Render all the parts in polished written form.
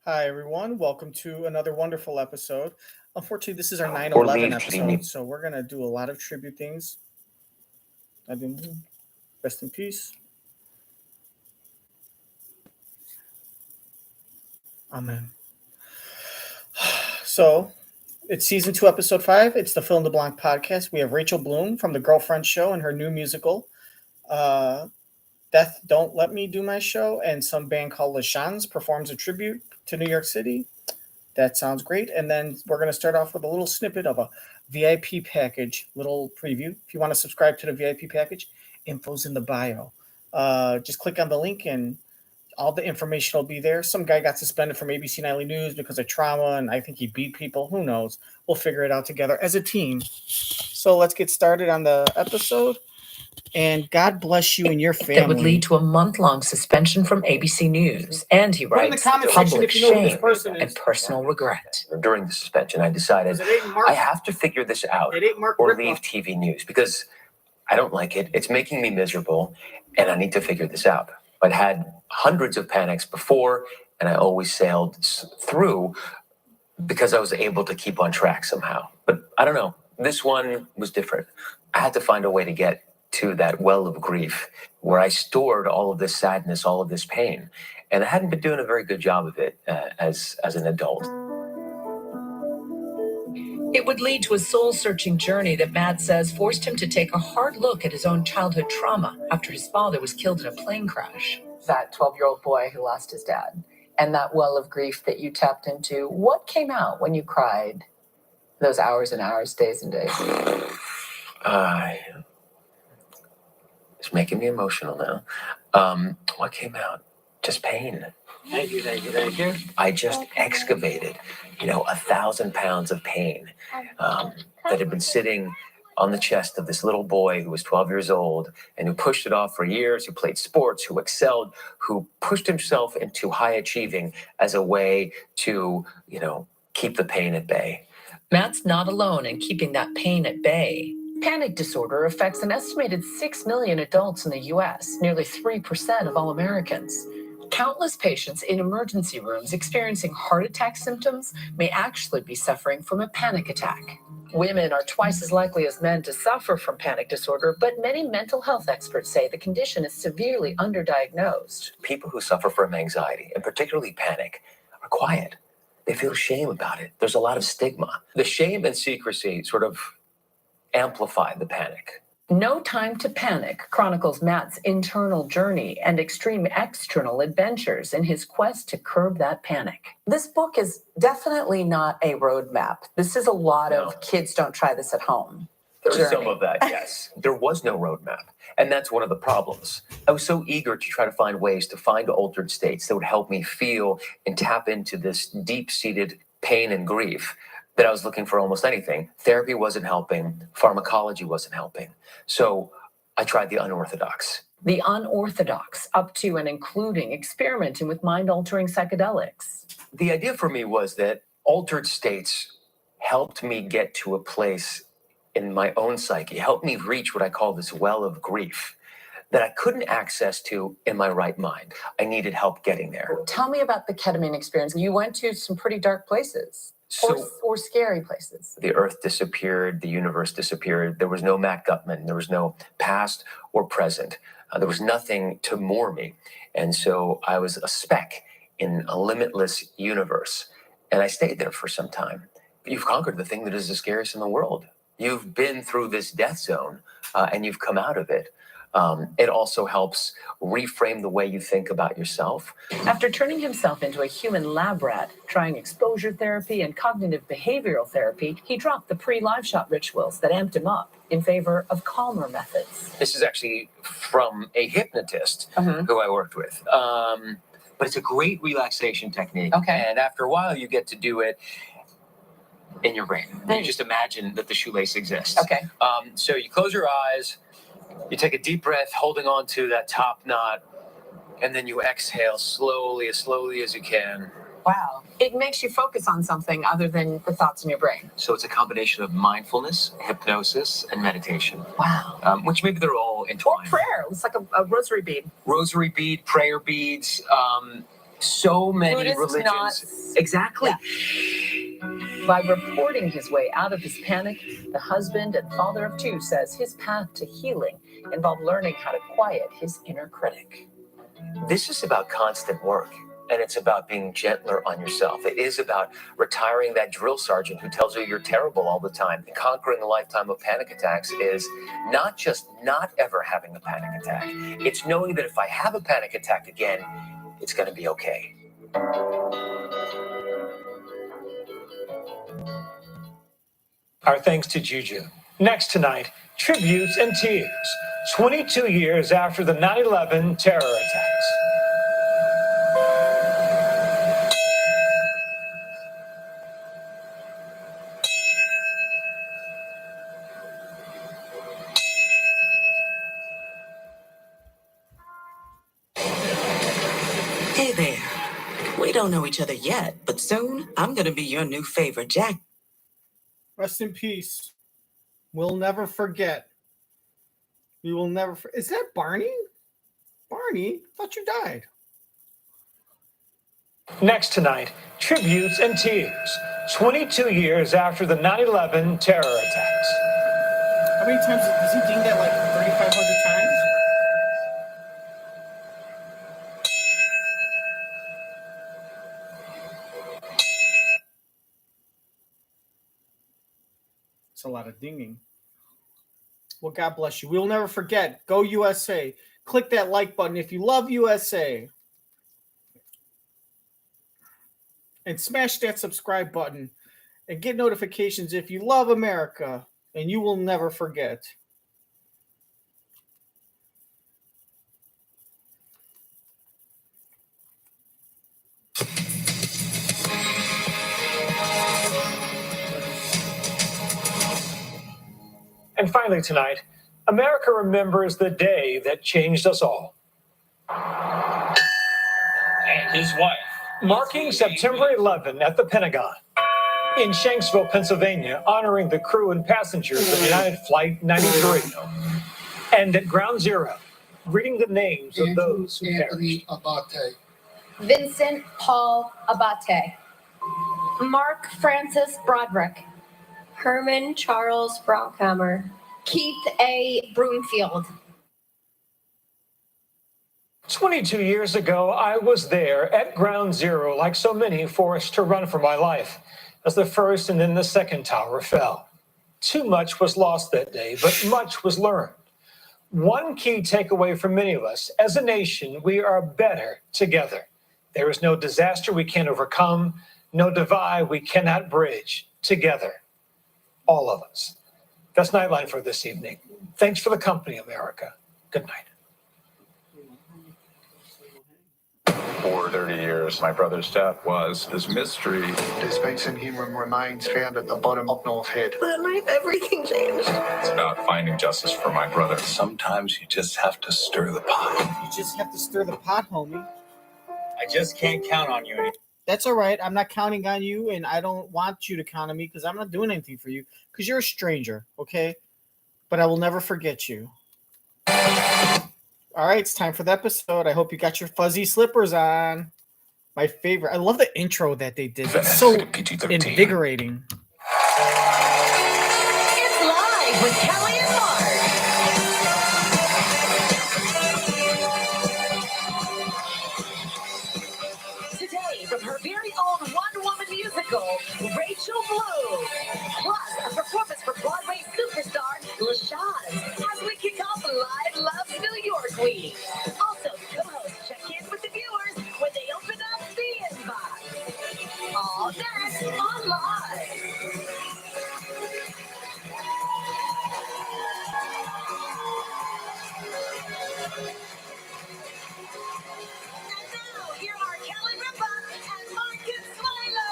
Hi, everyone. Welcome to another wonderful episode. Unfortunately, this is our Or 9/11 leave episode, so we're going to do a lot of tribute things. I didn't rest in peace. Amen. So, it's season 2, episode 5. It's the Fill in the Blank podcast. We have Rachel Bloom from The Girlfriend Show and her new musical, Death Don't Let Me Do My Show, and some band called LaChanze performs a tribute to New York City. That sounds great. And then we're going to start off with a little snippet of a VIP package, little preview. If you want to subscribe to the VIP package, info's in the bio. Just click on the link and all the information will be there. Some guy got suspended from ABC Nightly News because of trauma, and I think he beat people. Who knows? We'll figure it out together as a team. So let's get started on the episode. And God bless you and your family. That would lead to a month-long suspension from ABC News. And he writes, public shame and personal regret. During the suspension, I decided I have to figure this out or leave TV news because I don't like it. It's making me miserable, and I need to figure this out. I'd had hundreds of panics before, and I always sailed through because I was able to keep on track somehow. But I don't know. This one was different. I had to find a way to get to that well of grief where I stored all of this sadness, all of this pain. And I hadn't been doing a very good job of it as an adult. It would lead to a soul-searching journey that Matt says forced him to take a hard look at his own childhood trauma after his father was killed in a plane crash. That 12-year-old boy who lost his dad and that well of grief that you tapped into, what came out when you cried those hours and hours, days and days? It's making me emotional now. What came out? Just pain. Thank you. I just excavated, 1,000 pounds of pain that had been sitting on the chest of this little boy who was 12 years old and who pushed it off for years, who played sports, who excelled, who pushed himself into high achieving as a way to, keep the pain at bay. Matt's not alone in keeping that pain at bay. Panic disorder affects an estimated 6 million adults in the U.S., nearly 3% of all Americans. Countless patients in emergency rooms experiencing heart attack symptoms may actually be suffering from a panic attack. Women are twice as likely as men to suffer from panic disorder, but many mental health experts say the condition is severely underdiagnosed. People who suffer from anxiety, and particularly panic, are quiet. They feel shame about it. There's a lot of stigma. The shame and secrecy sort of amplify the panic. No Time to Panic chronicles Matt's internal journey and extreme external adventures in his quest to curb that panic. This book is definitely not a roadmap. This is a lot of kids don't try this at home. There's some of that, yes. There was no roadmap, and that's one of the problems. I was so eager to try to find ways to find altered states that would help me feel and tap into this deep-seated pain and grief that I was looking for almost anything. Therapy wasn't helping. Pharmacology wasn't helping. So I tried the unorthodox. The unorthodox, up to and including experimenting with mind-altering psychedelics. The idea for me was that altered states helped me get to a place in my own psyche, helped me reach what I call this well of grief that I couldn't access to in my right mind. I needed help getting there. Tell me about the ketamine experience. You went to some pretty dark places. Or scary places. The earth disappeared, the universe disappeared. There was no Matt Gutman. There was no past or present. There was nothing to moor me. And so I was a speck in a limitless universe. And I stayed there for some time. You've conquered the thing that is the scariest in the world. You've been through this death zone and you've come out of it. It also helps reframe the way you think about yourself. After turning himself into a human lab rat, trying exposure therapy and cognitive behavioral therapy, he dropped the pre-live shot rituals that amped him up in favor of calmer methods. This is actually from a hypnotist who I worked with. But it's a great relaxation technique. Okay. And after a while, you get to do it in your brain. You just imagine that the shoelace exists. Okay. So you close your eyes. You take a deep breath, holding on to that top knot, and then you exhale slowly as you can. Wow. It makes you focus on something other than the thoughts in your brain. So it's a combination of mindfulness, hypnosis, and meditation. Wow. Which maybe they're all Or entwined. prayer. It's like a rosary bead. Rosary bead, prayer beads, so many Buddhist religions. knots. Exactly. Yeah. By reporting his way out of his panic, the husband and father of two says his path to healing involved learning how to quiet his inner critic. This is about constant work, and it's about being gentler on yourself. It is about retiring that drill sergeant who tells you you're terrible all the time. Conquering a lifetime of panic attacks is not just not ever having a panic attack. It's knowing that if I have a panic attack again, it's going to be okay. Our thanks to Juju. Next tonight, tributes and tears. 22 years after the 9/11 terror attacks. Hey there. We don't know each other yet, but soon I'm gonna be your new favorite, Jack. Rest in peace. We'll never forget. We will never. Is that Barney? Barney? I thought you died. Next tonight, tributes and tears. 22 years after the 9/11 terror attacks. How many times does he ding that? Like 3,500 times? It's a lot of dinging. Well, God bless you. We'll never forget. Go USA. Click that like button if you love USA. And smash that subscribe button. And get notifications if you love America. And you will never forget. And finally tonight, America remembers the day that changed us all. And his wife. Marking September 11 at the Pentagon. In Shanksville, Pennsylvania, honoring the crew and passengers of United Flight 93. And at Ground Zero, reading the names of those who perished. Abate. Vincent Paul Abate. Mark Francis Broderick. Herman Charles Brockhammer. Keith A. Broomfield. 22 years ago, I was there at Ground Zero, like so many, forced to run for my life as the first and then the second tower fell. Too much was lost that day, but much was learned. One key takeaway for many of us, as a nation, we are better together. There is no disaster we can't overcome, no divide we cannot bridge. Together, all of us. That's Nightline for this evening. Thanks for the company, America. Good night. For 30 years, my brother's death was this mystery. Despite human remains found at the bottom of North Head. That night, everything changed. It's about finding justice for my brother. Sometimes you just have to stir the pot. You just have to stir the pot, homie. I just can't count on you anymore. That's all right. I'm not counting on you, and I don't want you to count on me because I'm not doing anything for you because you're a stranger, okay? But I will never forget you. All right, it's time for the episode. I hope you got your fuzzy slippers on. My favorite. I love the intro that they did. It's so invigorating. It's live with Kelly and Mark. Today, from her very own one-woman musical, Rachel Blue. Plus, a performance for Broadway superstar LaChanze as we kick off Live Loves New York Week. Also, co-hosts check in with the viewers when they open up the inbox. All next on Live. And now, here are Kelly Ripa and Marcus Milo.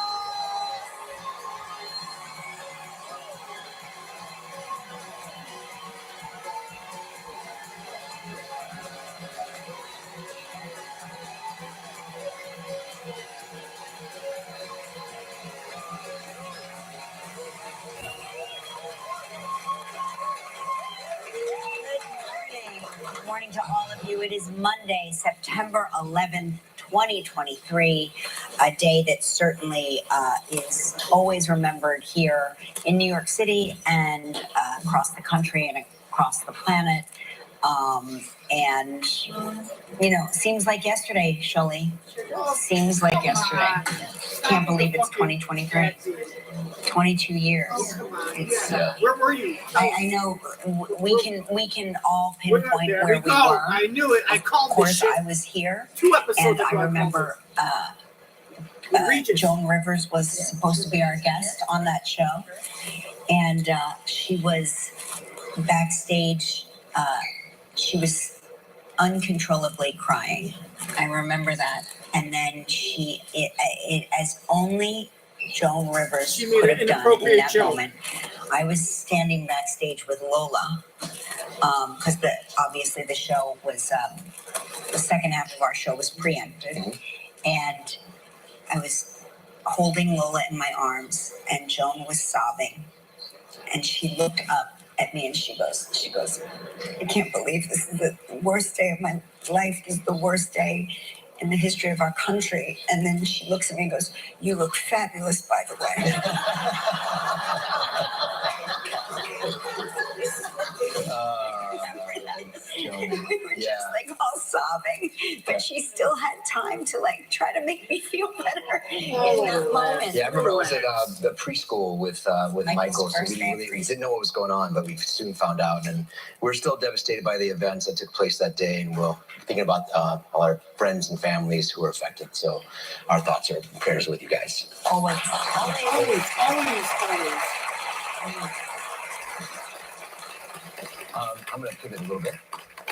Good morning to all of you. It is Monday, September 11th, 2023, a day that certainly is always remembered here in New York City and across the country and across the planet. And, you know, seems like yesterday, Shirley. Seems like yesterday. Can't believe it's 2023. 22 years. It's, Where were you? I know we can all pinpoint where we were. I knew it. I called Of course, this shit. I was here. 2 episodes And ago. I remember Joan Rivers was supposed to be our guest on that show. And she was backstage. She was uncontrollably crying. I remember that. And then it as only Joan Rivers could have done in that moment. I was standing backstage with Lola because obviously the show was the second half of our show was preempted, and I was holding Lola in my arms, and Joan was sobbing, and she looked up at me and she goes, I can't believe this is the worst day of my life. This is the worst day in the history of our country. And then she looks at me and goes, you look fabulous, by the way. We were just like all sobbing, but she still had time to like try to make me feel better in that moment. Yeah, I remember I was at the preschool with Michael, so we didn't know what was going on, but we soon found out, and we're still devastated by the events that took place that day, and we're thinking about all our friends and families who were affected. So our thoughts are prayers with you guys. Always. I'm going to pivot a little bit.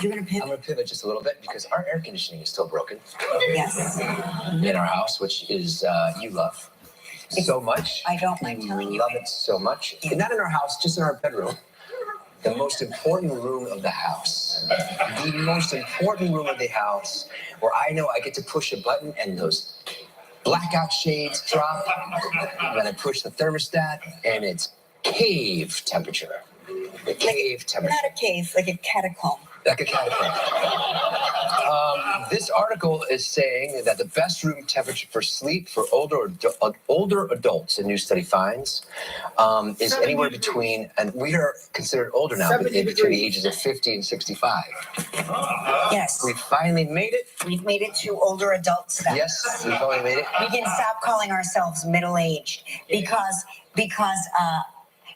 You're going to pivot? I'm going to pivot just a little bit because our air conditioning is still broken. Yes. In our house, which is you love so much. I don't mind telling you. Love it so much. Yeah. Not in our house, just in our bedroom. The most important room of the house. The most important room of the house where I know I get to push a button and those blackout shades drop. And then I push the thermostat and it's cave temperature. The cave temperature. Not a cave, like a catacomb. Like a catacomb. This article is saying that the best room temperature for sleep for older adults, a new study finds, is anywhere between, and we are considered older now, but in between the ages of 50 and 65. Yes. We finally made it. We've made it to older adult stuff. Yes, we finally made it. We can stop calling ourselves middle-aged because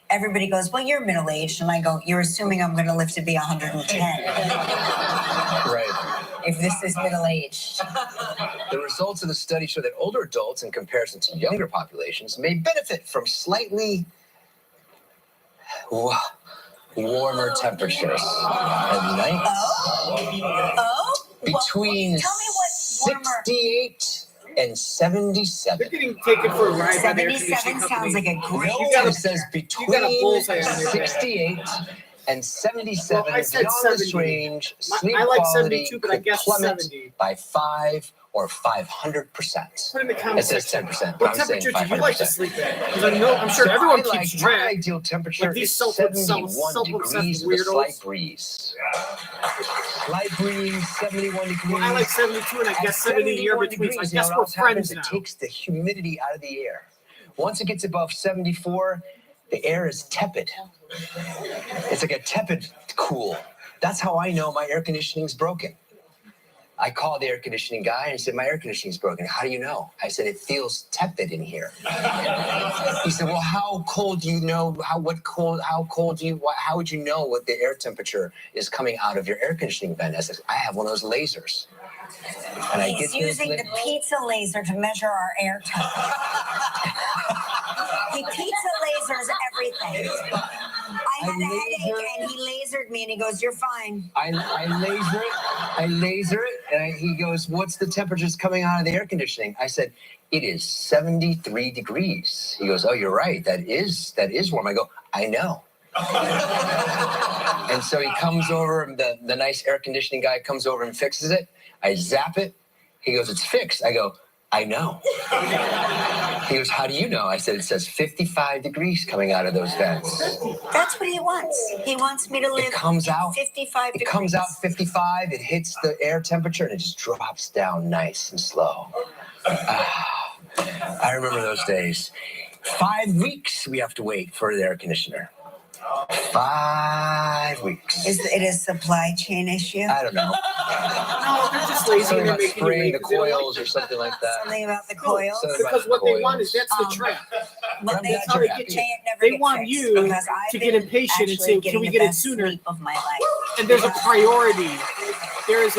everybody goes, well, you're middle-aged. And I go, you're assuming I'm going to live to be 110. Right. If this is middle-aged. The results of the study show that older adults, in comparison to younger populations, may benefit from slightly warmer temperatures at night. Between 68 and 77. They're getting taken for a ride by the air 77 conditioning sounds like a great. It says between 68 and 77. Well, I said beyond 70. this range, sleep I like quality 72, but I could guess plummet 70. by 5 or 500%. Put in the It comments says section. 10%. What I'm saying temperature do you like to 500%. sleep at? Because I'm sure everyone keeps My track. ideal temperature Like these is self-obsessed 71 degrees with a weirdos. slight breeze. Slight breeze, 71 degrees. Well, I like 72, and I guess 70 here between. So I guess we're friends now. It takes the humidity out of the air. Once it gets above 74, the air is tepid. It's like a tepid cool. That's how I know my air conditioning's broken. I called the air conditioning guy and I said, my air conditioning's broken. How do you know? I said, it feels tepid in here. He said, well, how cold do you know? How would you know what the air temperature is coming out of your air conditioning vent? I said, I have one of those lasers. And He's using the pizza laser to measure our air temperature. He pizza lasers everything. I had a headache and he lasered me and he goes, you're fine. I laser it, and he goes, what's the temperatures coming out of the air conditioning? I said, it is 73 degrees. He goes, oh, you're right. That is warm. I go, I know. And so he comes over, the nice air conditioning guy comes over and fixes it. I zap it. He goes, it's fixed. I go, I know. He goes, how do you know? I said, it says 55 degrees coming out of those vents. That's what he wants. He wants me to live It comes out 55 degrees. It comes out 55, it hits the air temperature, and it just drops down nice and slow. I remember those days. 5 weeks we have to wait for the air conditioner. 5 weeks. Is it a supply chain issue? I don't know. No, they're just lazy. Something They're about making spraying you the wait. coils or something like that. Something about the coils? Because what they want is that's the trap. But they, That's how they get you. They want you to get impatient and say, "Can we get it sooner?" Of my life. And there's a priority. There's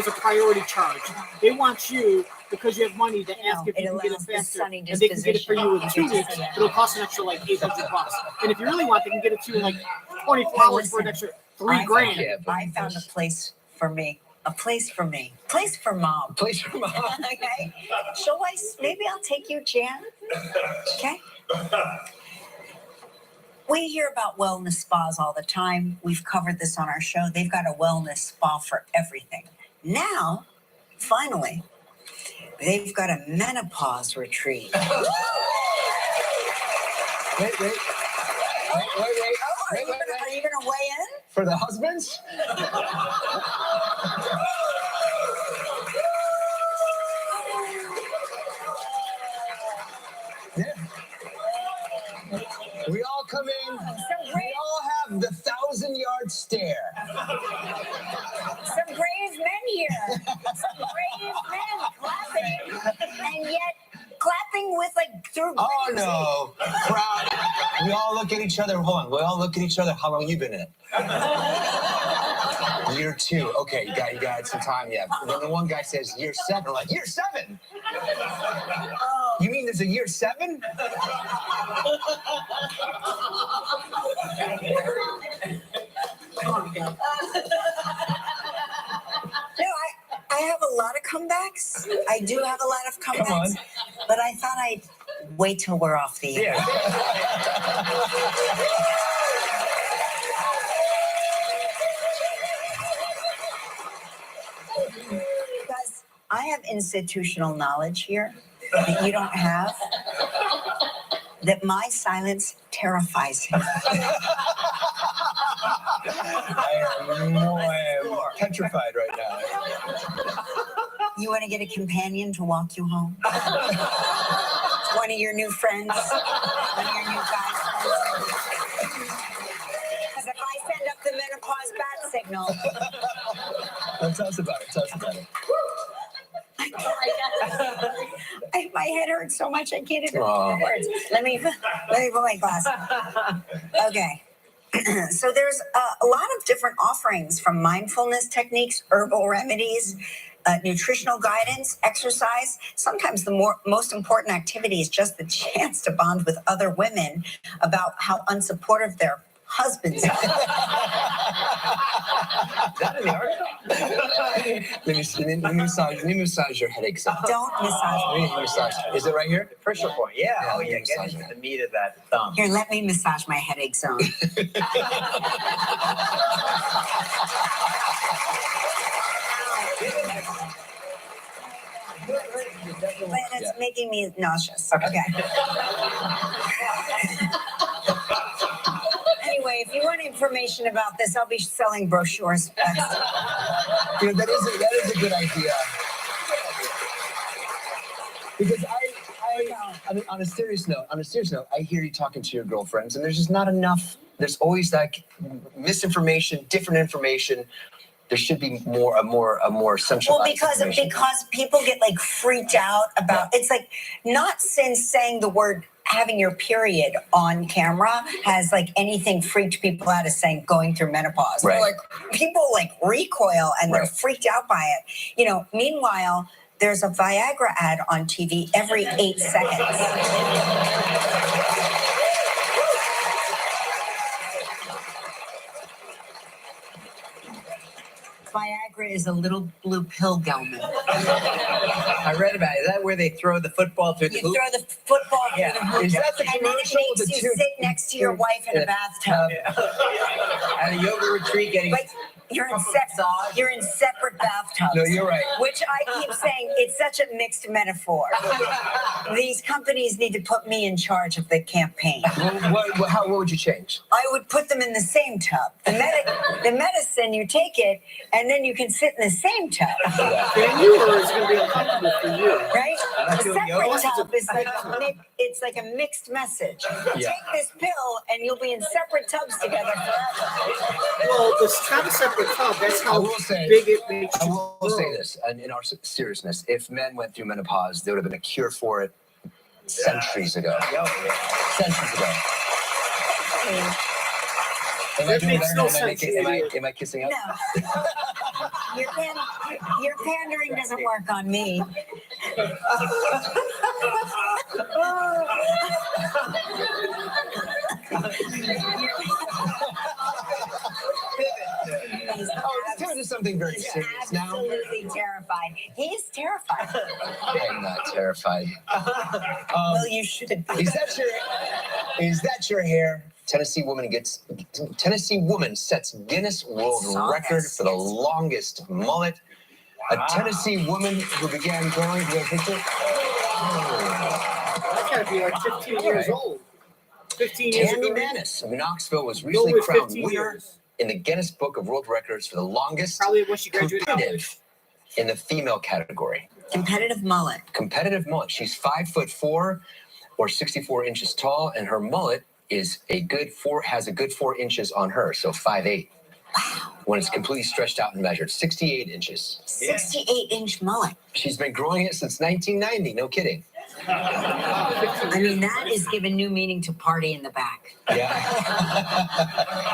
a priority charge. They want you because you have money to ask if you can get it faster, and they can get it for you in 2 weeks. But it'll cost an extra like $800. And if you really want, they can get it to you in like 24 hours for an extra $3,000. I found a place for me. A place for me. Place for mom. Place for mom. Okay. Maybe I'll take you, Jan. Okay. We hear about wellness spas all the time. We've covered this on our show. They've got a wellness spa for everything. Now, finally, they've got a menopause retreat. Wait. Are you going to weigh in? For the husbands? Yeah. We all come in, we all have the 1,000-yard stare. Some brave men here. Some brave men clapping. And yet, clapping with through. Oh, no. Crowd. We all look at each other. Hold on. We all look at each other. How long you been in it? Year 2. Okay, you got some time yet. And then the one guy says, year 7. We're like, year 7? You mean there's a year 7? I have a lot of comebacks. I do have a lot of comebacks. Come on. But I thought I'd wait till we're off the air. Because I have institutional knowledge here that you don't have. That my silence terrifies him. I am petrified right now. You want to get a companion to walk you home? One of your new friends? One of your new guy friends? Because if I send up the menopause bat signal... Tell us about it. My head hurts so much I can't even remember the words. Let me put my glass on. Okay. So there's a lot of different offerings, from mindfulness techniques, herbal remedies, nutritional guidance, exercise. Sometimes the most important activity is just the chance to bond with other women about how unsupportive their husbands are. Is that in the article? Let me massage your headache zone. Don't massage Let me massage. Is it right here? Pressure point. Yeah. Get into the meat of that thumb. Here, let me massage my headache zone. But it's making me nauseous. Okay. Anyway, if you want information about this, I'll be selling brochures. That is a good idea. Because I mean, on a serious note, I hear you talking to your girlfriends, and there's just not enough. There's always misinformation, different information. There should be a more centralized. Well, because people get freaked out about it's not since saying the word having your period on camera has anything freaked people out as saying going through menopause. Right. People recoil and they're freaked out by it. Meanwhile, there's a Viagra ad on TV every 8 seconds. Viagra is a little blue pill, Gelman. I read about it. Is that where they throw the football through the hoop? You throw the football through the hoop. Is that the commercial? And then it makes you sit next to your wife in a bathtub. At a yoga retreat getting... You're in separate bathtubs. No, you're right. Which I keep saying, it's such a mixed metaphor. These companies need to put me in charge of the campaign. What would you change? I would put them in the same tub. The medicine, you take it, and then you can sit in the same tub. Can you, or is it going to be uncomfortable for you? Right? A separate tub is like a mixed message. Take this pill, and you'll be in separate tubs together forever. Well, it's not a separate tub. That's how big it makes you. I will say this, and in our seriousness, if men went through menopause, there would have been a cure for it centuries ago. Centuries ago. Am I doing better? Am I kissing up? No. Your pandering doesn't work on me. Let's turn to something very serious now. Absolutely terrified. He's terrified. I'm not terrified. Well, you shouldn't be. Is that your hair? Tennessee woman sets Guinness World Record for the longest mullet. A Tennessee woman who began growing. Do you have a picture? That's got to be like 15 years old. 15 years Tammy ago. Manis of Knoxville was recently crowned winner in the Guinness Book of World Records for the longest competitive in the female category. Competitive mullet. Competitive mullet. She's 5'4" or 64 inches tall, and her mullet has a good 4 inches on her, so 5'8". Wow. When it's completely stretched out and measured, 68 inches. 68-inch mullet. She's been growing it since 1990. No kidding. I mean, that is giving new meaning to party in the back. Yeah.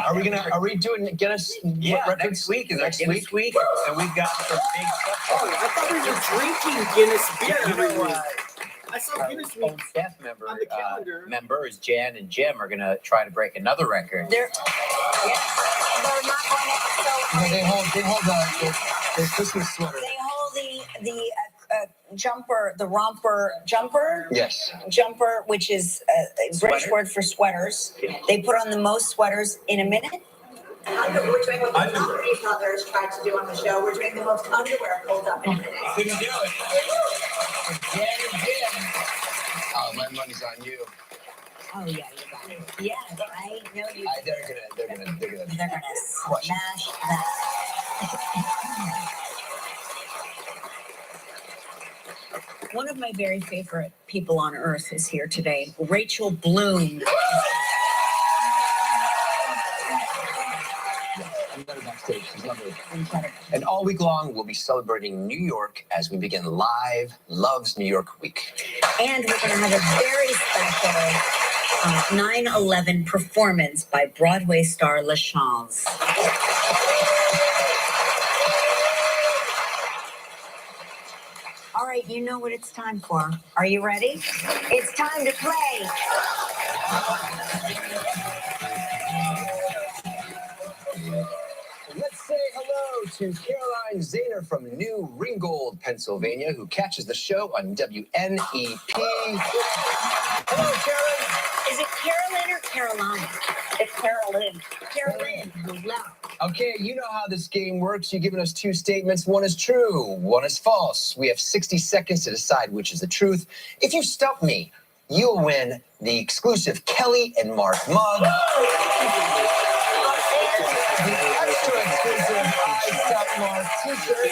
Are we doing Guinness records? Next week is our Guinness week, and we've got some big stuff. Oh, I thought we were drinking Guinness beer every week. I saw Guinness week staff on the calendar. members Jan and Jim are going to try to break another record. They're not going to. No, they hold the Christmas sweater. They hold the jumper, the romper jumper. Yes. Jumper, which is a British word for sweaters. They put on the most sweaters in a minute. We're doing what the Comedy Brothers tried to do on the show. We're doing the most underwear pulled up in a minute. We can do it. Jan and Jim. Oh, my money's on you. Oh yeah, you got it. Yeah, I know you. They're gonna smash that. One of my very favorite people on earth is here today, Rachel Bloom. I'm better backstage. She's lovely. And all week long, we'll be celebrating New York as we begin live Loves New York Week. And we're going to have a very special 9/11 performance by Broadway star LaChanze. All right, you know what it's time for. Are you ready? It's time to play. Let's say hello to Caroline Zahner from New Ringgold, Pennsylvania, who catches the show on WNEP. Hello, Carolyn. Is it Carolyn or Caroline? It's Carolyn. Carolyn. Hello. Okay, you know how this game works. You're giving us two statements. One is true, one is false. We have 60 seconds to decide which is the truth. If you stump me, you'll win the exclusive Kelly and Mark mug. The extra exclusive I Stump Mark t-shirt.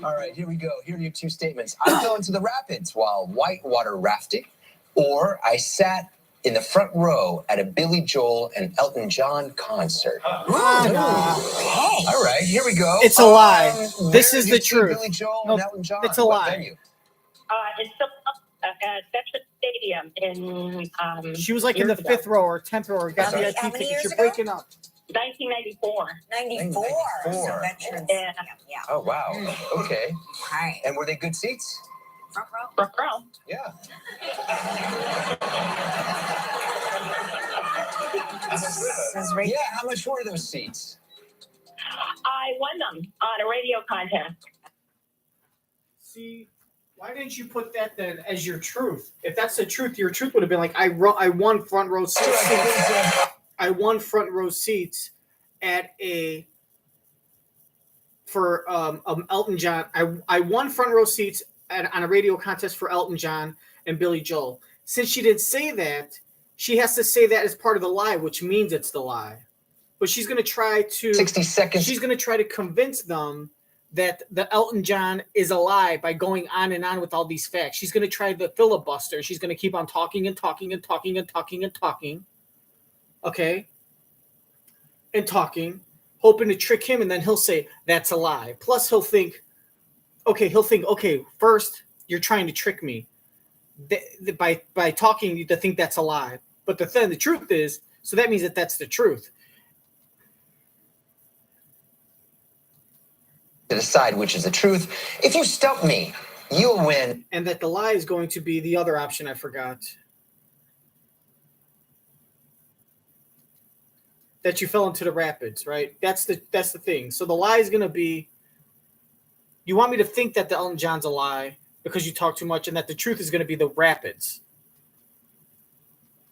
All right, here we go. Here are your two statements. I fell into the rapids while whitewater rafting, or I sat in the front row at a Billy Joel and Elton John concert. Hey. All right, here we go. It's a lie. This is the Where did you see truth. Billy Joel No, and Elton John? it's a What lie. venue? In at Veterans Stadium in She was like in the 5th row or 10th row or got VIP How many tickets. years You're ago? breaking up. 1994. 94. 94. So veterans. Yeah. Yeah. Oh, wow. Okay. Right. And were they good seats? Front row. Front row. Yeah. Says right Yeah, how much were those seats? I won them on a radio contest. See, why didn't you put that then as your truth? If that's the truth, your truth would have been like, I won front row seats. I won front row seats at a for Elton John. I won front row seats on a radio contest for Elton John and Billy Joel. Since she didn't say that, she has to say that as part of the lie, which means it's the lie. But she's going to try to 60 seconds. She's going to try to convince them that the Elton John is a lie by going on and on with all these facts. She's going to try the filibuster. She's going to keep on talking and talking and talking and talking and talking. Okay? And talking, hoping to trick him, and then he'll say, that's a lie. Plus, he'll think, okay, first, you're trying to trick me by talking to think that's a lie. But the truth is, so that means that that's the truth. To decide which is the truth. If you stump me, you'll win. And that the lie is going to be the other option I forgot. That you fell into the rapids, right? That's the thing. So the lie is going to be, you want me to think that the Elton John's a lie because you talk too much, and that the truth is going to be the rapids.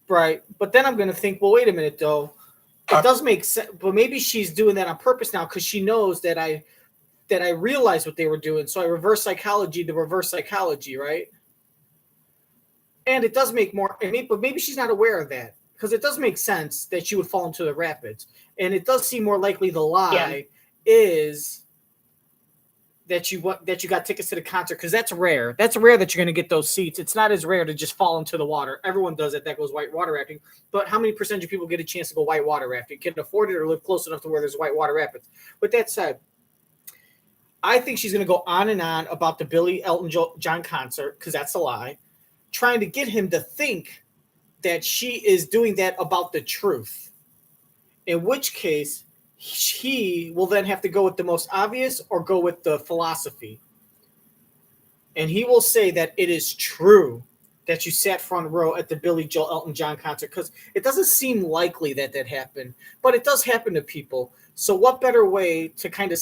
Right? But then I'm going to think, well, wait a minute, though. It does make sense, but maybe she's doing that on purpose now because she knows that I realized what they were doing. So I reverse psychology, right? And it does make more, but maybe she's not aware of that because it does make sense that she would fall into the rapids. And it does seem more likely the lie is that you got tickets to the concert, because that's rare. That's rare that you're going to get those seats. It's not as rare to just fall into the water. Everyone does it that goes white water rafting. But how many percentage of people get a chance to go white water rafting, can afford it, or live close enough to where there's white water rapids? With that said, I think she's going to go on and on about the Billy Elton John concert, because that's a lie, trying to get him to think that she is doing that about the truth. In which case, he will then have to go with the most obvious or go with the philosophy. And he will say that it is true that you sat front row at the Billy Joel Elton John concert, because it doesn't seem likely that happened, but it does happen to people. So what better way to kind of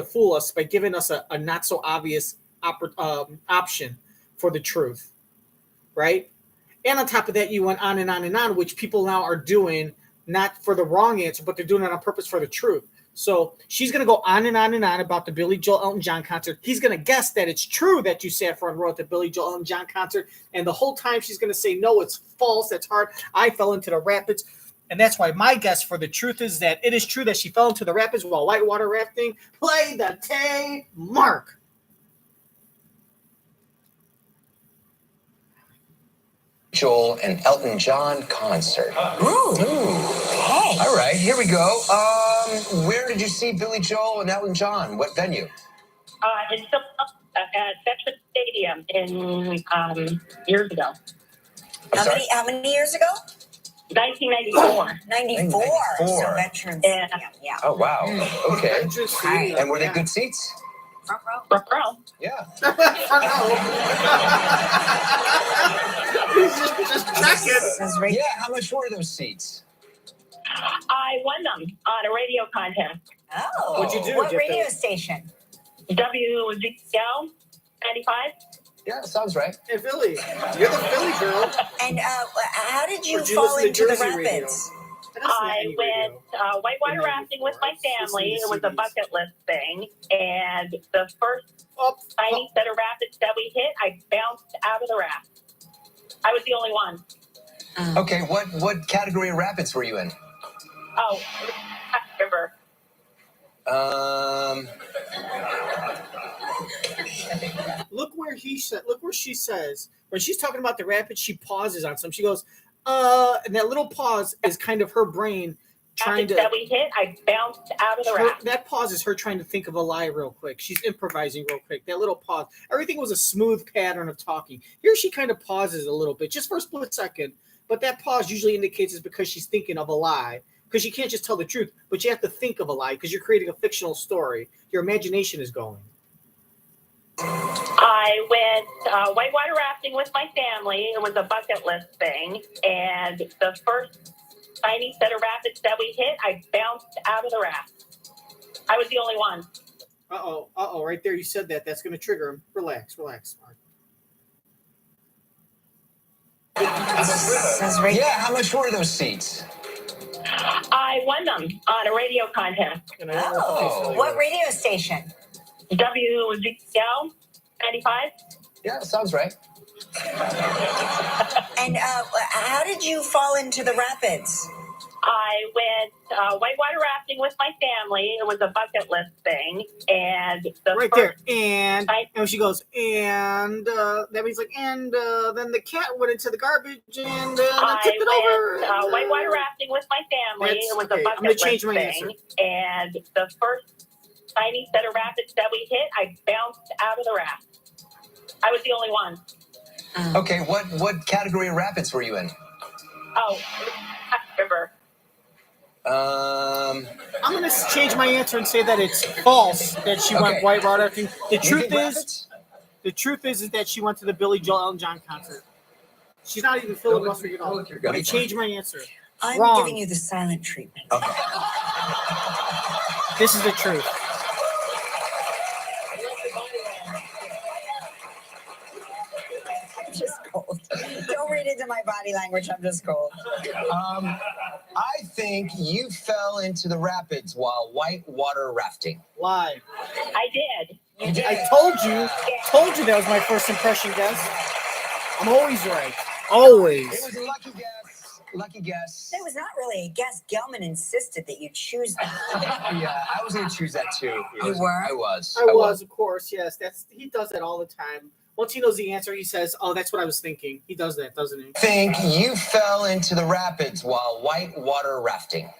fool us by giving us a not so obvious option for the truth, right? And on top of that, you went on and on and on, which people now are doing not for the wrong answer, but they're doing it on purpose for the truth. So she's going to go on and on and on about the Billy Joel Elton John concert. He's going to guess that it's true that you sat front row at the Billy Joel Elton John concert. And the whole time she's going to say, no, it's false. That's hard. I fell into the rapids. And that's why my guess for the truth is that it is true that she fell into the rapids while whitewater rafting. Play the tape, Mark. Joel and Elton John concert. Ooh. Hey. All right, here we go. Where did you see Billy Joel and Elton John? What venue? In at Veterans Stadium in years ago. How many years ago? 1994. 94. So Veterans Stadium, yeah. Oh, wow. Okay. Right. And were they good seats? Front row. Front row. Yeah. just checking. Yeah, how much were those seats? I won them on a radio contest. Oh. What'd you do? What radio station? WZL 95. Yeah, sounds right. Hey, Philly. You're the Philly girl. And how did you Would you fall listen to into the Jersey radio? rapids? I went whitewater rafting with my family. It was a bucket list thing. And the first tiny set of rapids that we hit, I bounced out of the raft. I was the only one. Okay, what category of rapids were you in? Oh, river. Look where she says, when she's talking about the rapids, she pauses on some. She goes, and that little pause is kind of her brain trying to. That we hit, I bounced out of the raft. That pause is her trying to think of a lie real quick. She's improvising real quick. That little pause. Everything was a smooth pattern of talking. Here she kind of pauses a little bit, just for a split second. But that pause usually indicates it's because she's thinking of a lie. Because you can't just tell the truth, but you have to think of a lie because you're creating a fictional story. Your imagination is going. I went whitewater rafting with my family. It was a bucket list thing. And the first tiny set of rapids that we hit, I bounced out of the raft. I was the only one. Uh-oh, right there. You said that. That's going to trigger him. Relax, Mark. Yeah, how much were those seats? I won them on a radio contest. Oh, what radio station? WZL 95. Yeah, sounds right. And how did you fall into the rapids? I went whitewater rafting with my family. It was a bucket list thing, and right there, and she goes, and that means like, and then the cat went into the garbage and tipped it over. Whitewater rafting with my family. It was a bucket list thing, and the first tiny set of rapids that we hit, I bounced out of the raft. I was the only one. Okay, what category of rapids were you in? Oh, river. I'm going to change my answer and say that it's false that she went whitewater rafting. The truth is that she went to the Billy Joel Elton John concert. She's not even filibustering at all. I changed my answer. I'm Wrong. giving you the silent treatment. Okay. This is the truth. I'm just cold. Don't read into my body language. I'm just cold. I think you fell into the rapids while whitewater rafting. Lie. I did. You did. I told you that was my first impression guess. I'm always right. Always. It was a lucky guess. Lucky guess. That was not really a guess. Gelman insisted that you choose that. Yeah, I was going to choose that too. You were? I was, of course. Yes, he does that all the time. Once he knows the answer, he says, "Oh, that's what I was thinking." He does that, doesn't he? I think you fell into the rapids while whitewater rafting.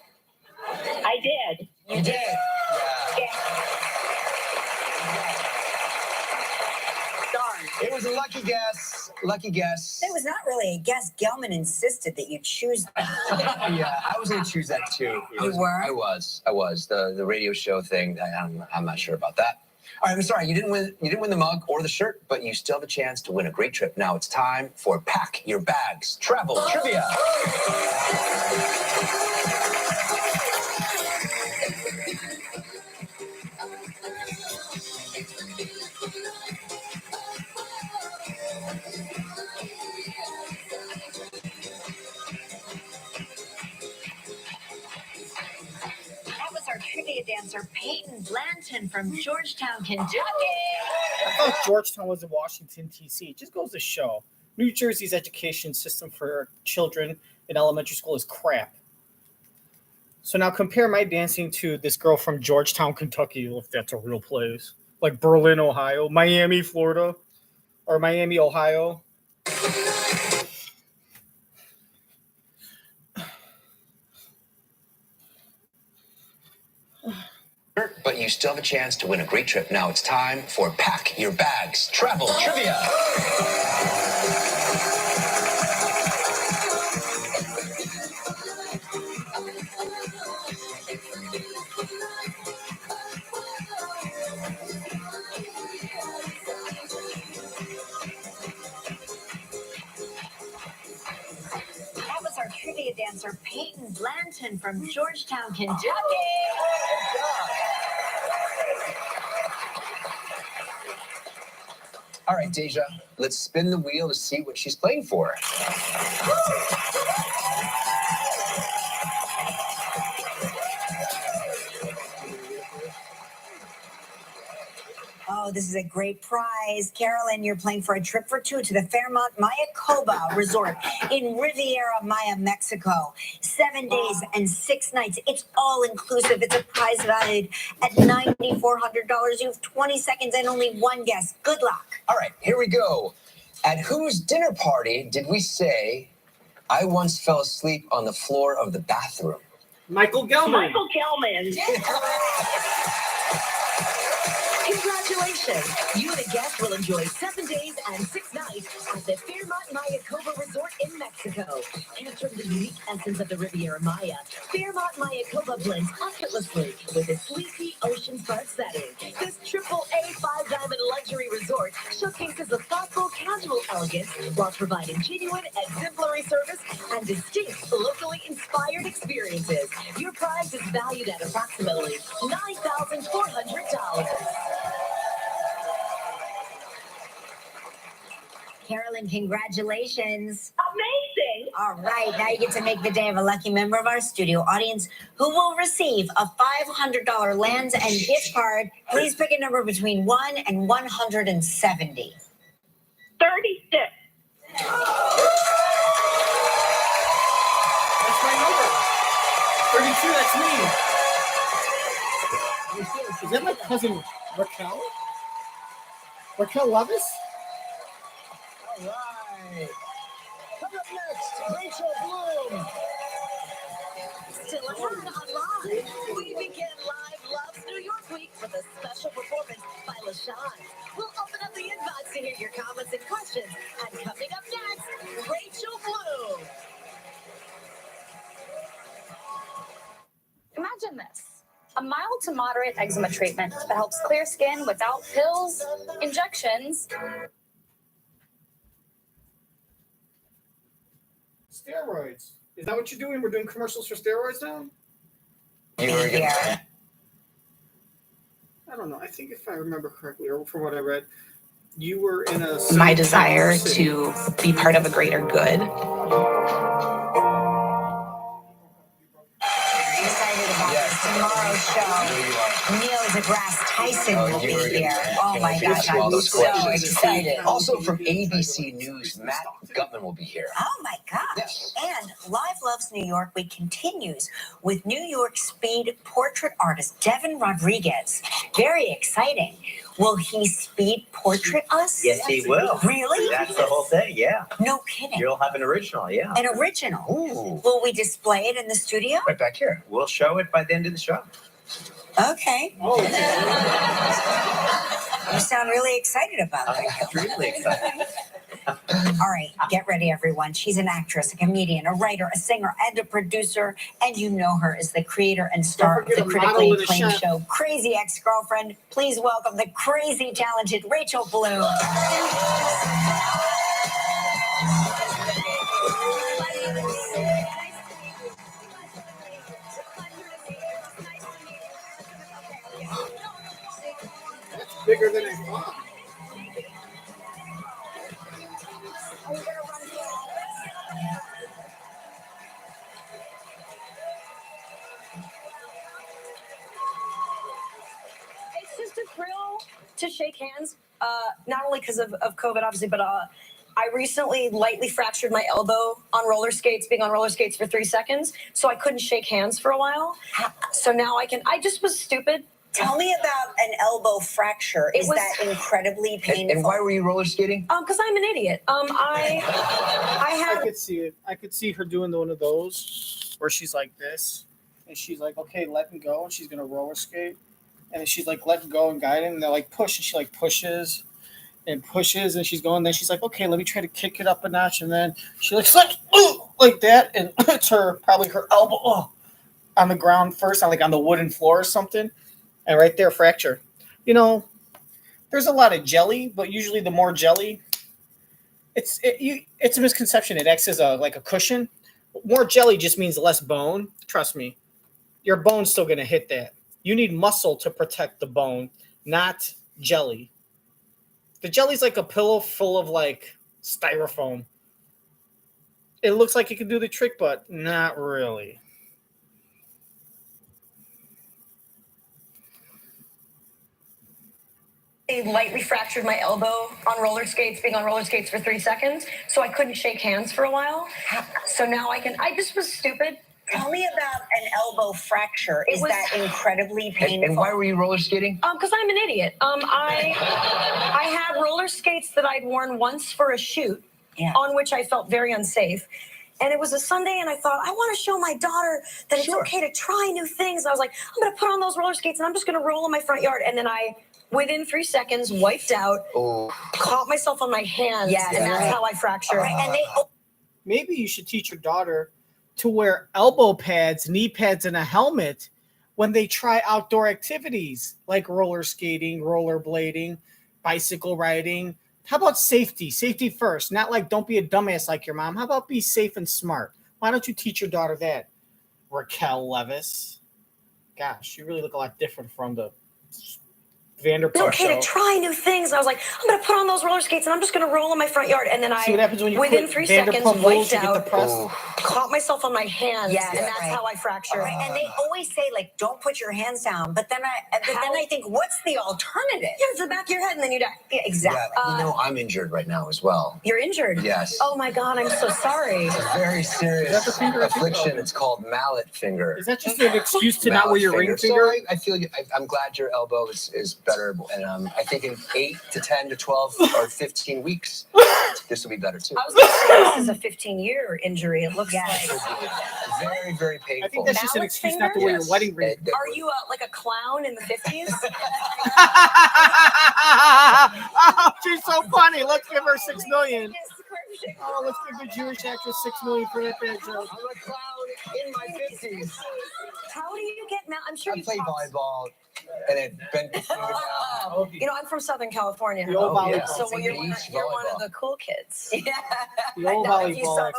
I did. You did. Yeah. Darn. It was a lucky guess. Lucky guess. That was not really a guess. Gelman insisted that you choose that. Yeah, I was going to choose that too. You were? I was. The radio show thing. I'm not sure about that. All right, I'm sorry. You didn't win the mug or the shirt, but you still have a chance to win a great trip. Now it's time for Pack Your Bags Travel Trivia. That was our trivia dancer, Peyton Blanton from Georgetown, Kentucky. I thought Georgetown was in Washington, D.C. It just goes to show New Jersey's education system for children in elementary school is crap. So now compare my dancing to this girl from Georgetown, Kentucky, if that's a real place. Like Berlin, Ohio, Miami, Florida, or Miami, Ohio. But you still have a chance to win a great trip. Now it's time for Pack Your Bags Travel Trivia. That was our trivia dancer, Peyton Blanton from Georgetown, Kentucky. All right, Deja, let's spin the wheel to see what she's playing for. Oh, this is a great prize. Carolyn, you're playing for a trip for two to the Fairmont Mayakoba Resort in Riviera Maya, Mexico. 7 days and 6 nights. It's all inclusive. It's a prize valued at $9,400. You have 20 seconds and only one guess. Good luck. All right, here we go. At whose dinner party did we say, I once fell asleep on the floor of the bathroom? Michael Gelman. Michael Gelman. Congratulations! You and a guest will enjoy 7 days and 6 nights at the Fairmont Mayakoba Resort in Mexico. Capturing the unique essence of the Riviera Maya, Fairmont Mayakoba blends effortlessly with a sleepy oceanfront setting. This AAA 5-diamond luxury resort showcases the thoughtful, casual elegance while providing genuine, exemplary service and distinct, locally inspired experiences. Your prize is valued at approximately $9,400. Carolyn, congratulations. Amazing. All right, now you get to make the day of a lucky member of our studio audience who will receive a $500 Lands and gift card. Please pick a number between 1 and 170. 36. That's my number. 32, that's me. Is that my cousin Raquel? Raquel Levis? All right. Coming up next, Rachel Bloom. Still ahead online. We begin Live Loves New York Week with a special performance by LaChanze. We'll open up the inbox to hear your comments and questions. And coming up next, Rachel Bloom. Imagine this. A mild to moderate eczema treatment that helps clear skin without pills, injections. Steroids. Is that what you're doing? We're doing commercials for steroids now? Yeah. I don't know. I think if I remember correctly, or from what I read, you were in a... My desire to be part of a greater good. Excited about tomorrow's show. Neil deGrasse Tyson will be here. Oh my gosh, I'm so excited. Also from ABC News, Matt Gutman will be here. Oh my gosh. Yes. And Live Loves New York Week continues with New York speed portrait artist Devin Rodriguez. Very exciting. Will he speed portrait us? Yes, he will. Really? That's the whole thing, yeah. No kidding. You'll have an original, yeah. An original. Ooh. Will we display it in the studio? Right back here. We'll show it by the end of the show. Okay. Oh. You sound really excited about I'm that. extremely excited. All right, get ready, everyone. She's an actress, a comedian, a writer, a singer, and a producer. And you know her as the creator and star of the critically acclaimed show, Crazy Ex-Girlfriend. Please welcome the crazy talented Rachel Bloom. That's bigger than I thought. It's just a thrill to shake hands, not only because of COVID, obviously, but I recently lightly fractured my elbow on roller skates, being on roller skates for 3 seconds, so I couldn't shake hands for a while. So now I can. I just was stupid. Tell me about an elbow fracture. Is that incredibly painful? And why were you roller skating? Because I'm an idiot. I could see it. I could see her doing one of those where she's like this, and she's like, okay, let me go, and she's gonna roller skate, and then she's like, let go and guide him, and they're like, push, and she like pushes, and she's going, then she's like, okay, let me try to kick it up a notch, and then she looks like, like that, and it's probably her elbow on the ground first, on the wooden floor or something. And right there, fracture. You know, there's a lot of jelly, but usually the more jelly, it's a misconception. It acts as like a cushion. More jelly just means less bone. Trust me, your bone's still gonna hit that. You need muscle to protect the bone, not jelly. The jelly's like a pillow full of like styrofoam. It looks like it can do the trick, but not really. lightly fractured my elbow on roller skates, being on roller skates for 3 seconds, so I couldn't shake hands for a while. So now I can. I just was stupid. Tell me about an elbow fracture. Is that incredibly painful? And why were you roller skating? Because I'm an idiot. I had roller skates that I'd worn once for a shoot, on which I felt very unsafe. And it was a Sunday, and I thought, I want to show my daughter that it's okay to try new things. And I was like, I'm going to put on those roller skates, and I'm just going to roll in my front yard. And then I, within 3 seconds, wiped out, caught myself on my hands, and that's how I fractured. Maybe you should teach your daughter to wear elbow pads, knee pads, and a helmet when they try outdoor activities like roller skating, rollerblading, bicycle riding. How about safety? Safety first. Not like don't be a dumbass like your mom. How about be safe and smart? Why don't you teach your daughter that? Raquel Levis. Gosh, you really look a lot different from the Vanderpump okay Show. to try new things. I was like, I'm going to put on those roller skates and I'm just going to roll in my front yard. And then See what happens when you within quit 3 Vanderpump seconds, Rules wiped to get the out, press. caught myself on my hands, Yes, and that's right. how I fractured. Right. And they always say, like, don't put your hands down. But then I think, what's the alternative? Yeah, it's the back of your head and then you die. Yeah, exactly. Yeah, I'm injured right now as well. You're injured? Yes. Oh my God, I'm so sorry. It's a very serious affliction. It's called mallet finger. Is that just an excuse to not wear your ring finger? So I feel you. I'm glad your elbow is better. And I think in 8 to 10 to 12 or 15 weeks, this will be better too. I was going to say this is a 15-year injury. It looks like. Very, very painful. I think that's just an excuse not to wear your wedding ring. Are you like a clown in the 50s? Oh, she's so funny. Let's give her $6 million. Oh, let's give the Jewish actress $6 million for that bad joke. I'm a clown in my 50s. How do you get I'm sure you play volleyball and it bent the finger down. You know, I'm from Southern California. The old volleyball. So you're one of the cool kids. Yeah. The old volleyball. Volleyball.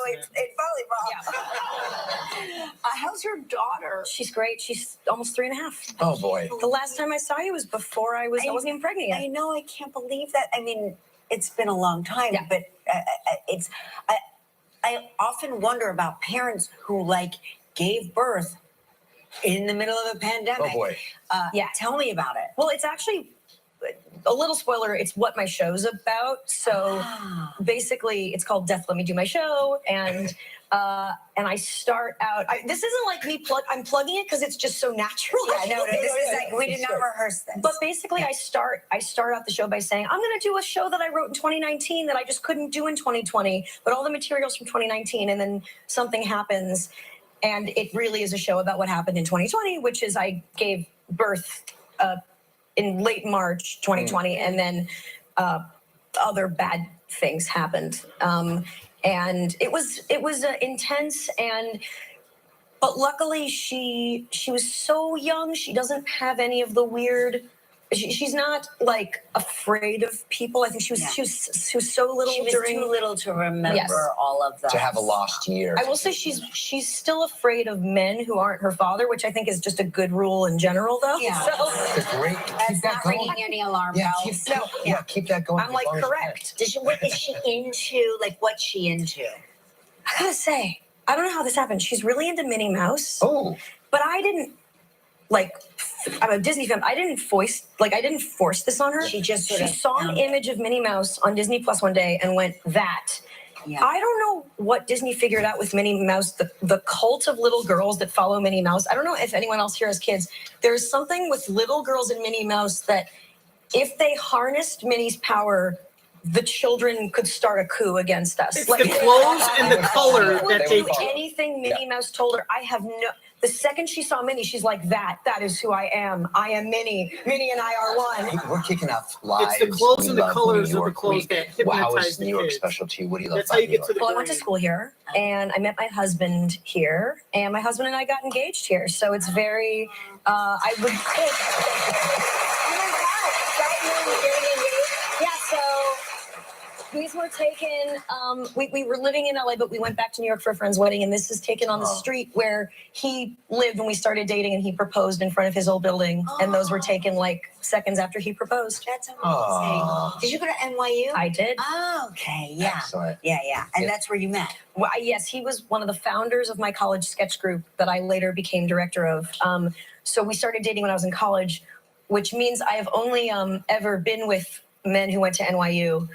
Yeah. How's your daughter? She's great. She's almost 3.5. Oh boy. The last time I saw you was before I wasn't even pregnant yet. I know. I can't believe that. I mean, it's been a long time, but I often wonder about parents who gave birth in the middle of a pandemic. Oh boy. Tell me about it. Well, it's actually a little spoiler. It's what my show's about. So basically, it's called Death Let Me Do My Show, and I start out. This isn't like me I'm plugging it because it's just so natural. Yeah, no, this is like we did not rehearse this. But basically, I start out the show by saying I'm going to do a show that I wrote in 2019 that I just couldn't do in 2020, but all the materials from 2019, and then something happens. And it really is a show about what happened in 2020, which is I gave birth in late March 2020, and then other bad things happened. And it was intense, but luckily she was so young. She doesn't have any of the weird. She's not afraid of people. I think she was so little. She was too little to remember all of that. To have a lost year. I will say she's still afraid of men who aren't her father, which I think is just a good rule in general, though. Yeah. So, It's great. That's not ringing any alarm bells. Keep that going. I'm correct. What is she into? What's she into? I gotta say, I don't know how this happened. She's really into Minnie Mouse. Oh. But I didn't I'm a Disney fan. I didn't force this on her. She just she saw an image of Minnie Mouse on Disney Plus one day and went, that. Yeah. I don't know what Disney figured out with Minnie Mouse, the cult of little girls that follow Minnie Mouse. I don't know if anyone else here has kids. There's something with little girls and Minnie Mouse that if they harnessed Minnie's power, the children could start a coup against us. It's the clothes and the color that they do anything Minnie Mouse told her. I have no. The second she saw Minnie, she's like, that is who I am. I am Minnie. Minnie and I are one. We're kicking off lives. It's the clothes and the colors of the clothes that How hypnotize is the New York kids. special to you? What do you love That's about how you New get York? to the Well, I went to school here, and I met my husband here, and my husband and I got engaged here. So it's very, I would think. Yeah, so these were taken, we were living in LA, but we went back to New York for a friend's wedding, and this is taken on the street where he lived when we started dating, and he proposed in front of his old building, and those were taken seconds after he proposed. That's amazing. Did you go to NYU? I did. Oh, okay. Yeah. Excellent. Yeah. And that's where you met. Well, yes, he was one of the founders of my college sketch group that I later became director of. So we started dating when I was in college, which means I have only ever been with men who went to NYU.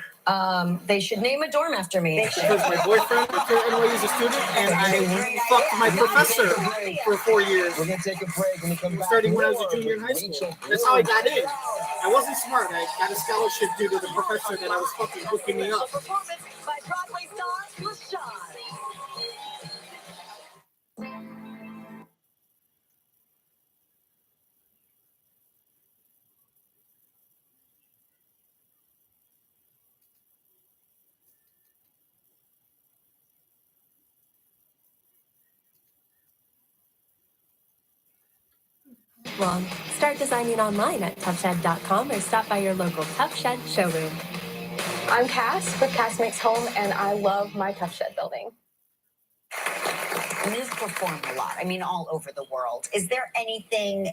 They should name a dorm after me. Because my boyfriend went to NYU as a student, and I fucked my professor for 4 years. We're going to take a break and we come back. Starting when I was a junior in high school. That's how I got in. I wasn't smart. I got a scholarship due to the professor that I was fucking hooking me up. Performance by Broadway star LaChanze. Start designing online at toughshed.com or stop by your local Tough Shed showroom. I'm Cass with Cass Makes Home, and I love my Tough Shed building. You've performed a lot. I mean, all over the world. Is there anything,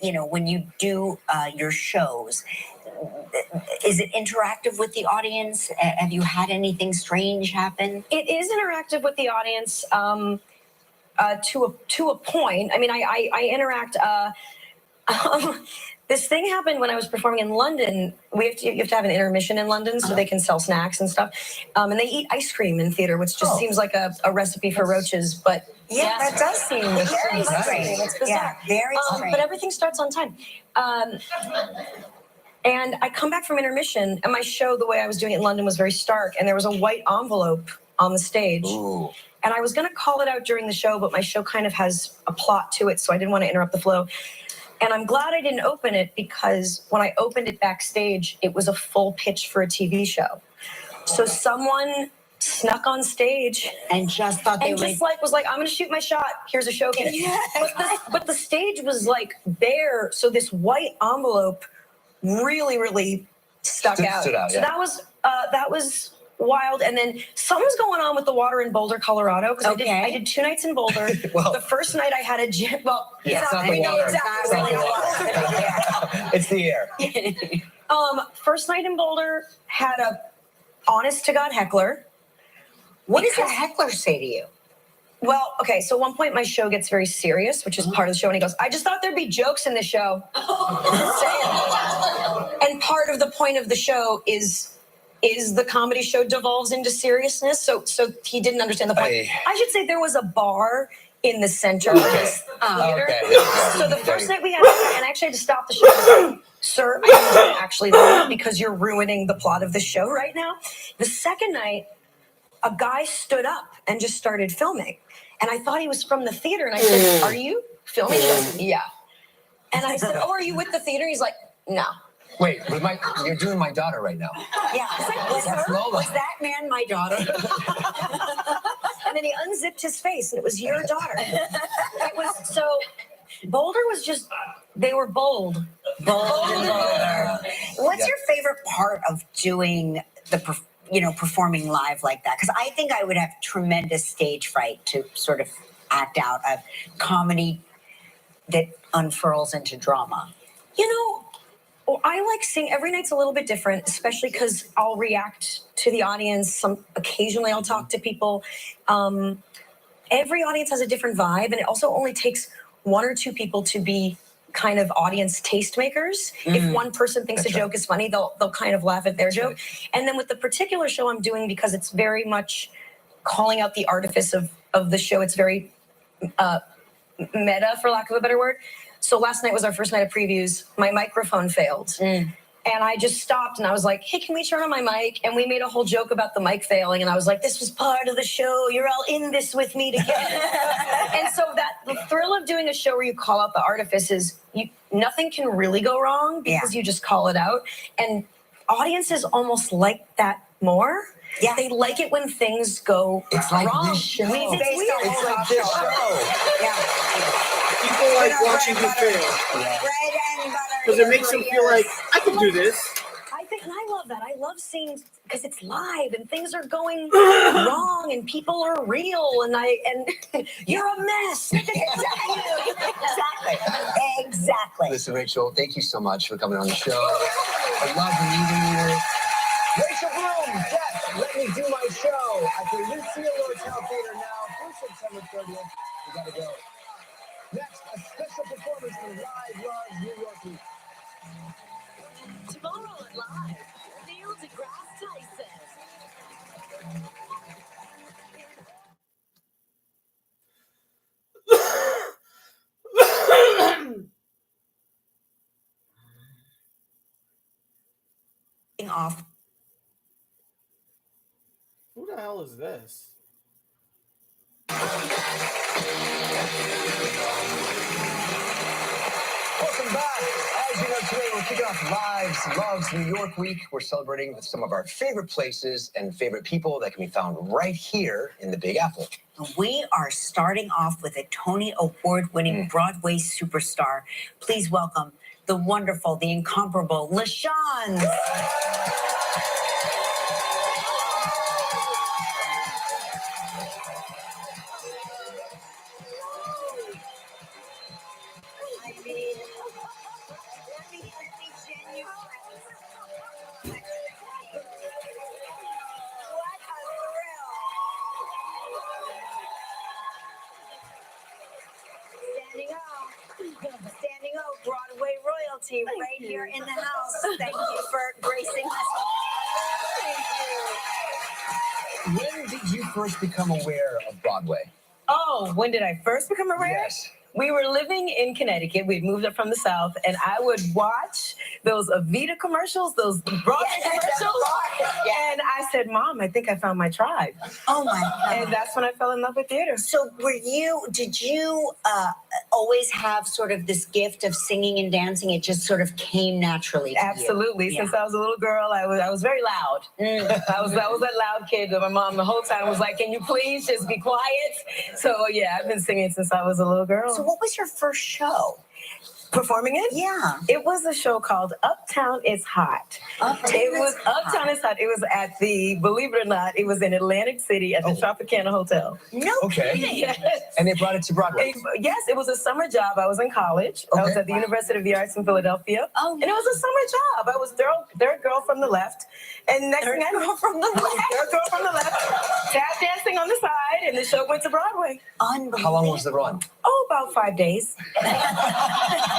when you do your shows, is it interactive with the audience? Have you had anything strange happen? It is interactive with the audience to a point. I mean, I interact. This thing happened when I was performing in London. You have to have an intermission in London so they can sell snacks and stuff. And they eat ice cream in theater, which just seems like a recipe for roaches. But yeah, that does seem very strange. It's bizarre. Yeah, very strange. But everything starts on time. And I come back from intermission, and my show, the way I was doing it in London, was very stark. And there was a white envelope on the stage. Ooh. And I was going to call it out during the show, but my show kind of has a plot to it, so I didn't want to interrupt the flow. And I'm glad I didn't open it, because when I opened it backstage, it was a full pitch for a TV show. So someone snuck on stage and just thought they was like, I'm going to shoot my shot. Here's a show pitch. But the stage was like bare, so this white envelope really, really stuck out. Stood out, So yeah. that was wild. And then something's going on with the water in Boulder, Colorado, because I did 2 nights in Boulder. Well, the first night I had a gym. Well, yeah, it's not the water. It's the air. First night in Boulder, had a honest to God heckler. What does a heckler say to you? Well, okay, so at one point my show gets very serious, which is part of the show, and he goes, I just thought there'd be jokes in the show. And part of the point of the show is the comedy show devolves into seriousness, so he didn't understand the point. I should say there was a bar in the center of this theater. So the first night we had, and I actually had to stop the show and say, sir, I need you to actually leave because you're ruining the plot of the show right now. The second night, a guy stood up and just started filming. And I thought he was from the theater. And I said, are you filming? He goes, yeah. And I said, oh, are you with the theater? He's like, no. Wait, you're doing my daughter right now. Yeah. Was that man my daughter? And then he unzipped his face, and it was your daughter. It was so. Boulder was just. They were bold. Bold and bolder. What's your favorite part of doing performing live like that? Because I think I would have tremendous stage fright to sort of act out a comedy that unfurls into drama. I like seeing every night's a little bit different, especially because I'll react to the audience. Occasionally I'll talk to people. Every audience has a different vibe, and it also only takes 1 or 2 people to be kind of audience tastemakers. If one person thinks a joke is funny, they'll kind of laugh at their joke. And then with the particular show I'm doing, because it's very much calling out the artifice of the show, it's very meta, for lack of a better word. So last night was our first night of previews. My microphone failed. And I just stopped and I was like, hey, can we turn on my mic? And we made a whole joke about the mic failing. And I was like, this was part of the show. You're all in this with me together. And so the thrill of doing a show where you call out the artifice is nothing can really go wrong because you just call it out. And audiences almost like that more. Yeah. They like it when things go wrong. This show. It's like this show. Yeah. People like watching you fail. Because it makes them feel like, I can do this. And I love that. I love seeing, because it's live and things are going wrong and people are real and you're a mess. Exactly. Listen, Rachel, thank you so much for coming on the show. I love meeting you. Rachel Bloom, Death, Let Me Do My Show at the Lucille Hotel Theater now through September 30th. We gotta go. Next, a special performance from Live Loves New York Week. Tomorrow at Live, Neil deGrasse Tyson. Off. Who the hell is this? Welcome back. As you know, today we're kicking off Lives Loves New York Week. We're celebrating with some of our favorite places and favorite people that can be found right here in the Big Apple. We are starting off with a Tony Award-winning Broadway superstar. Please welcome the wonderful, the incomparable LaChanze. royalty right here in the house. Thank you for gracing us. Thank you. When did you first become aware of Broadway? Oh, when did I first become aware? Yes. We were living in Connecticut. We'd moved up from the South, and I would watch those Avita commercials, those Broadway commercials. And I said, Mom, I think I found my tribe. Oh my God. And that's when I fell in love with theater. So did you always have sort of this gift of singing and dancing? It just sort of came naturally to you? Absolutely. Since I was a little girl, I was very loud. I was that loud kid that my mom the whole time was like, can you please just be quiet? So yeah, I've been singing since I was a little girl. So what was your first show? Performing it? Yeah. It was a show called Uptown is Hot. Uptown is Hot. It was at the, believe it or not, it was in Atlantic City at the Tropicana Hotel. No kidding. Yes. And they brought it to Broadway. Yes, it was a summer job. I was in college. I was at the University of the Arts in Philadelphia. Oh, and it was a summer job. I was third girl from the left. And next thing I know, from the left. Third girl from the left. Tap dancing on the side, and the show went to Broadway. Unbelievable. How long was the run? Oh, about 5 days.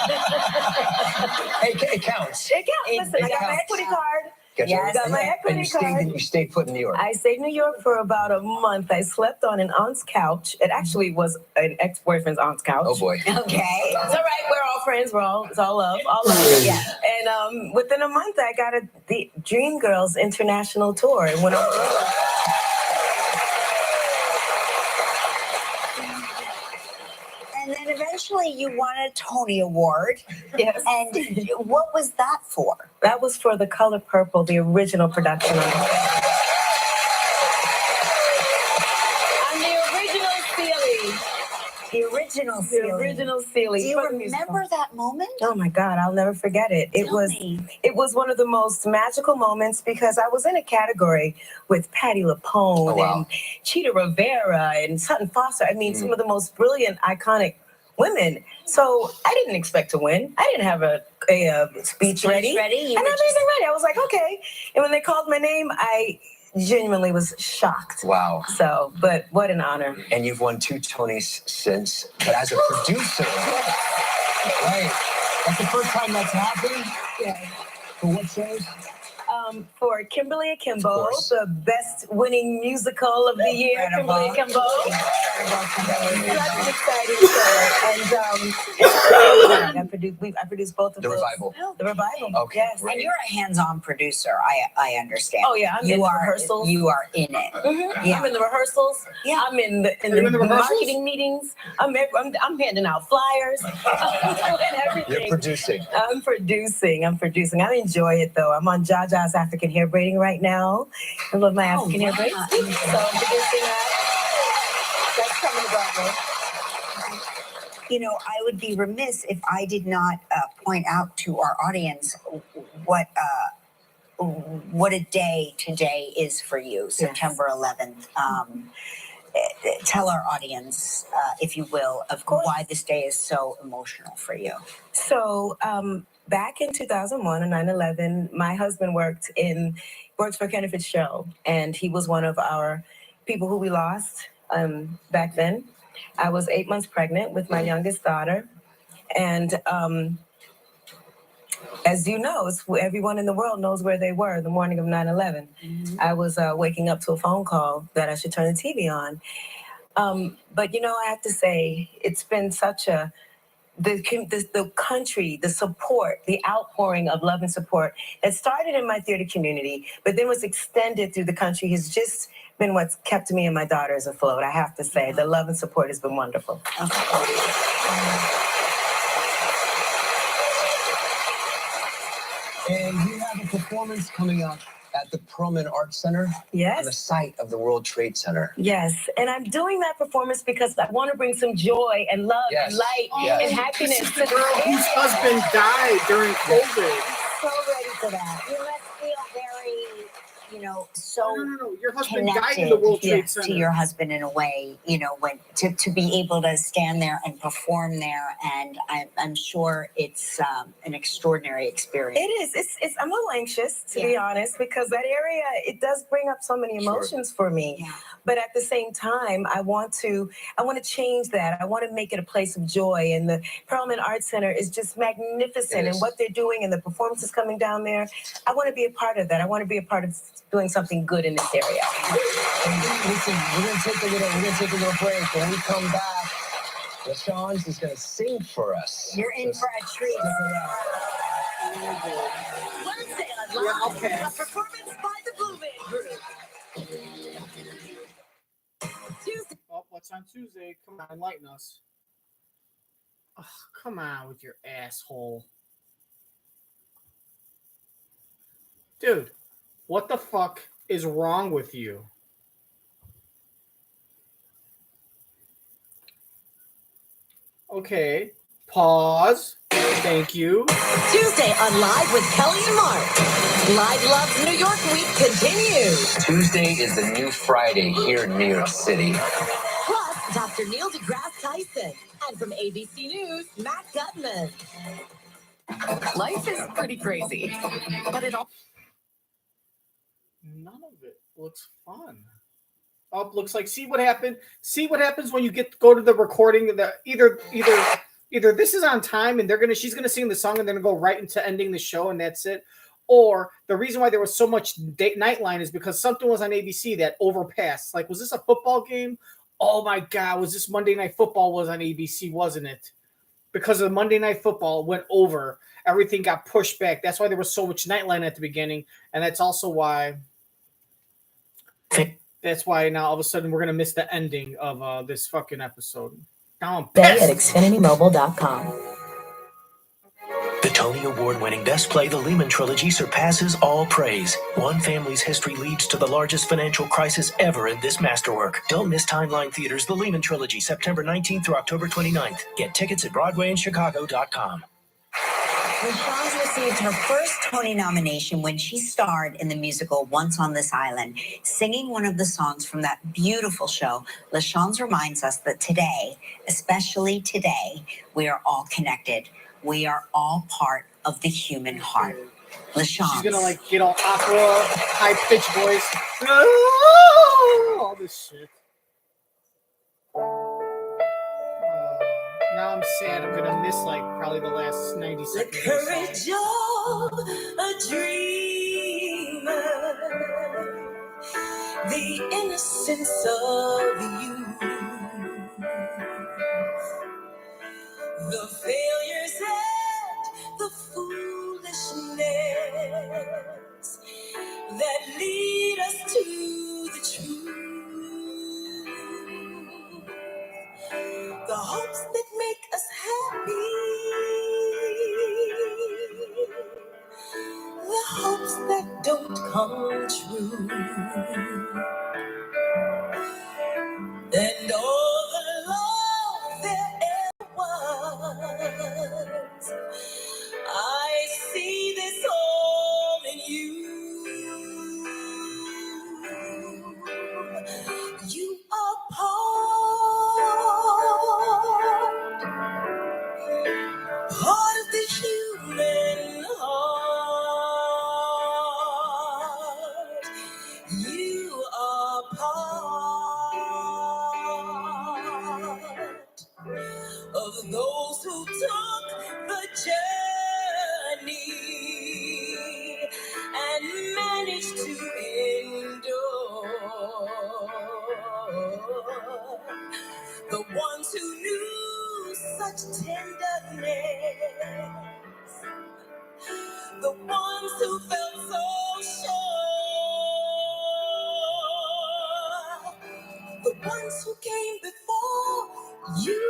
Hey, it counts. It counts. Listen, I got my equity card. Got my equity card. You stayed put in New York. I stayed in New York for about a month. I slept on an aunt's couch. It actually was an ex-boyfriend's aunt's couch. Oh boy. Okay. It's all right. We're all friends. It's all love. All love. Yeah. And within a month, I got the Dreamgirls International Tour and went on the road. And then eventually you won a Tony Award. Yes. And what was that for? That was for The Color Purple, the original production of it. I'm the original Celie. The original The Celie. original Celie. Do you remember that moment? Oh my God, I'll never forget it. It was one of the most magical moments because I was in a category with Patti LuPone and Cheetah Rivera and Sutton Foster. I mean, some of the most brilliant, iconic women. So I didn't expect to win. I didn't have a speech ready. I didn't have anything ready. I was like, okay. And when they called my name, I genuinely was shocked. Wow. So, but what an honor. And you've won 2 Tonys since, but as a producer. Right. That's the first time that's happened? Yeah. For what shows? For Kimberly Akimbo, the best winning musical of the year, Kimberly Akimbo. That's an exciting show. And I produced both of The those. Revival. The Revival. Okay. Yes. And you're a hands-on producer, I understand. Oh yeah, I'm in the rehearsals. You are in it. Mm-hmm. Yeah. I'm in the rehersals. Yeah. I'm in the marketing meetings. I'm handing out flyers. I'm doing everything. You're producing. I'm producing. I enjoy it though. I'm on Jaja's African hair braiding right now. I love my African hair braids. So I'm producing that. That's coming to Broadway. You know, I would be remiss if I did not point out to our audience what a day today is for you, September 11th. Tell our audience, if you will, of course, why this day is so emotional for you. So back in 2001 on 9/11, my husband works for Kenneth Fitzgerald, and he was one of our people who we lost back then. I was 8 months pregnant with my youngest daughter, and as you know, everyone in the world knows where they were the morning of 9/11. Mm-hmm. I was waking up to a phone call that I should turn the TV on. But, you know, I have to say, it's been such the country, the support, the outpouring of love and support that started in my theater community, but then was extended through the country has just been what's kept me and my daughters afloat. I have to say, the love and support has been wonderful. And you have a performance coming up at the Perlman Arts Center. Yes. On the site of the World Trade Center. Yes. And I'm doing that performance because I want to bring some joy and love and light and happiness to the girl whose husband died during COVID. So ready for that. You must feel very, so No. Your husband died in connected the World Trade Center. to your husband in a way, when to be able to stand there and perform there, and I'm sure it's an extraordinary experience. It is. It's I'm a little anxious, to be honest, because that area, it does bring up so many emotions for me. Yeah. But at the same time, I want to change that. I want to make it a place of joy. And the Perelman Arts Center is just magnificent, and what they're doing and the performances coming down there. I want to be a part of that. I want to be a part of doing something good in this area. Listen, we're gonna take a little break. When we come back, LaChanze is gonna sing for us. You're in for a treat. Wednesday on Live, a performance by the Blue Man Group. Tuesday. Oh, what's on Tuesday? Come on, enlighten us. Oh, come on with your asshole. Dude, what the fuck is wrong with you? Okay, pause. Thank you. Tuesday on Live with Kelly and Mark. Live Loves New York Week continues. Tuesday is the new Friday here in New York City. Plus, Dr. Neil deGrasse Tyson. And from ABC News, Matt Gutman. Life is pretty crazy, but it all. None of it looks fun. Oh, looks like see what happened. See what happens when you go to the recording. Either this is on time and she's gonna sing the song and then go right into ending the show and that's it. Or the reason why there was so much Nightline is because something was on ABC that overpassed. Like, was this a football game? Oh my God, was this Monday Night Football was on ABC, wasn't it? Because of the Monday Night Football went over. Everything got pushed back. That's why there was so much Nightline at the beginning. And that's also why now all of a sudden we're going to miss the ending of this fucking episode. Now I'm pissed. At XfinityMobile.com. The Tony Award-winning Best Play, The Lehman Trilogy, surpasses all praise. One family's history leads to the largest financial crisis ever in this masterwork. Don't miss Timeline Theater's The Lehman Trilogy, September 19th through October 29th. Get tickets at BroadwayInChicago.com. LaChanze received her first Tony nomination when she starred in the musical Once on This Island, singing one of the songs from that beautiful show. LaChanze reminds us that today, especially today, we are all connected. We are all part of the human heart. LaChanze. She's gonna get all opera, high pitched voice, all this shit. Now I'm sad. I'm gonna miss probably the last 90 seconds. The courage of a dreamer, the innocence of you, the failures and the foolishness that lead us to the truth, the hopes that make us happy, the hopes that don't come true, and all the love there ever was. I see this all in you. You are part of the human heart. You are part of those who took the journey and managed to endure. The ones who knew such tenderness, the ones who felt so sure, the ones who came before you,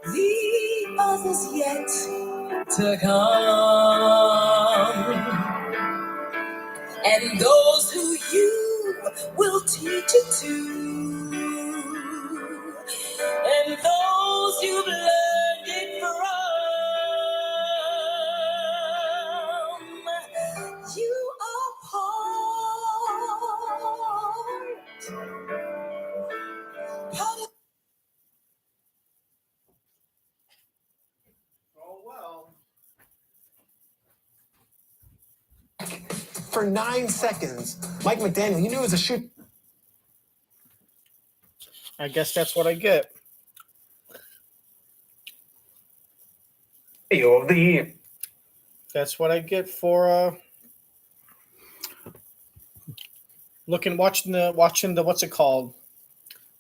the others yet to come, and those who you will teach it to, and those you've learned it from. You for 9 seconds. Mike McDaniel, you knew it was a shoot. I guess that's what I get. Of the year. That's what I get for watching the what's it called?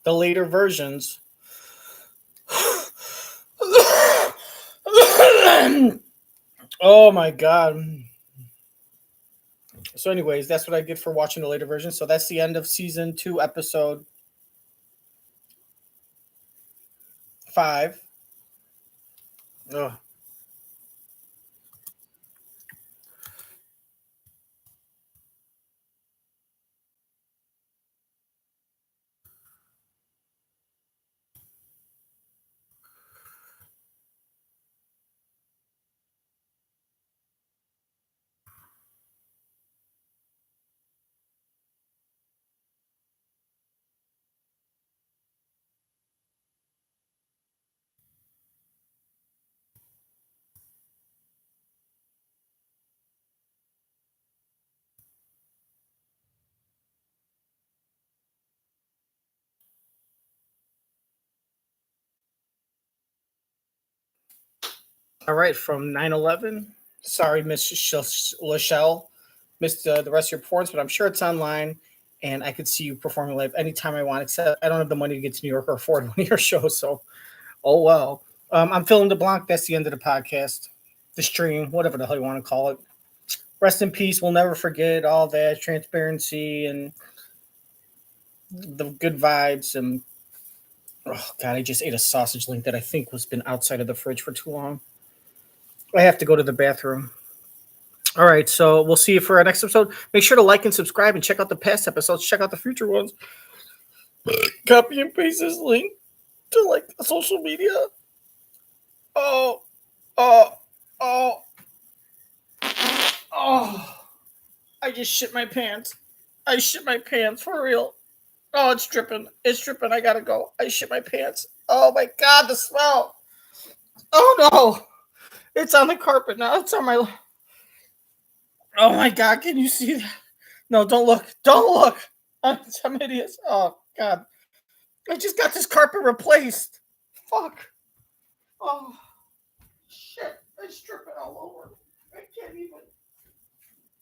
The later versions. Oh my god. So anyways, that's what I get for watching the later version. So that's the end of season 2, episode 5. Ugh. All right, from 9/11. Sorry, Miss Lachelle, missed the rest of your performance, but I'm sure it's online, and I could see you performing live anytime I want. Except I don't have the money to get to New York or afford one of your shows, so oh well. I'm Phil DeBlanc. That's the end of the podcast, the stream, whatever the hell you want to call it. Rest in peace. We'll never forget all that transparency and the good vibes. And oh god, I just ate a sausage link that I think was been outside of the fridge for too long. I have to go to the bathroom. All right, so we'll see you for our next episode. Make sure to like and subscribe and check out the past episodes. Check out the future ones. Copy and paste this link to like social media. Oh, oh, oh, oh. I just shit my pants. I shit my pants for real. Oh, it's dripping. It's dripping. I gotta go. I shit my pants. Oh my god, the smell. Oh no. It's on the carpet now. It's on my. Oh my god, can you see that? No, don't look. Don't look. I'm hideous. Oh god. I just got this carpet replaced. Fuck. Oh shit. It's dripping all over. I can't even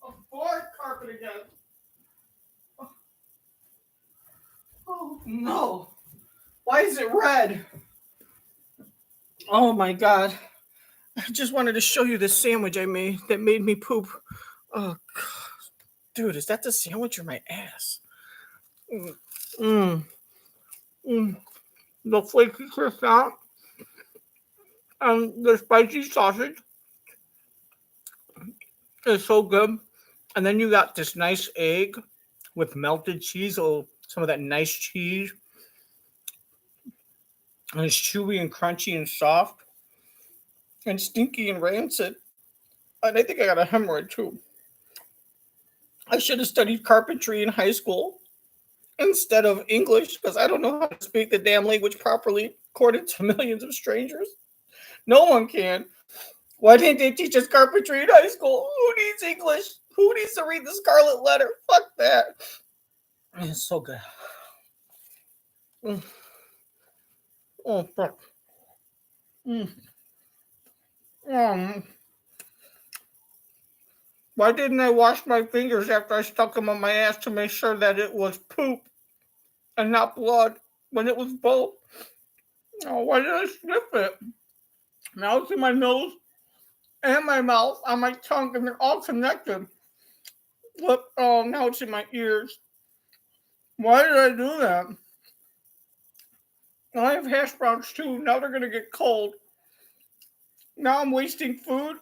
afford carpet again. Oh no. Why is it red? Oh my god. I just wanted to show you this sandwich I made that made me poop. Oh god. Dude, is that the sandwich or my ass? The flaky croissant and the spicy sausage is so good. And then you got this nice egg with melted cheese, some of that nice cheese. And it's chewy and crunchy and soft and stinky and rancid. And I think I got a hemorrhoid too. I should have studied carpentry in high school instead of English because I don't know how to speak the damn language properly according to millions of strangers. No one can. Why didn't they teach us carpentry in high school? Who needs English? Who needs to read the Scarlet Letter? Fuck that. It's so good. Oh, fuck. Why didn't I wash my fingers after I stuck them on my ass to make sure that it was poop and not blood when it was both? Oh, why did I sniff it? Now it's in my nose and my mouth, on my tongue, and they're all connected. Look, oh, now it's in my ears. Why did I do that? I have hash browns too. Now they're going to get cold. Now I'm wasting food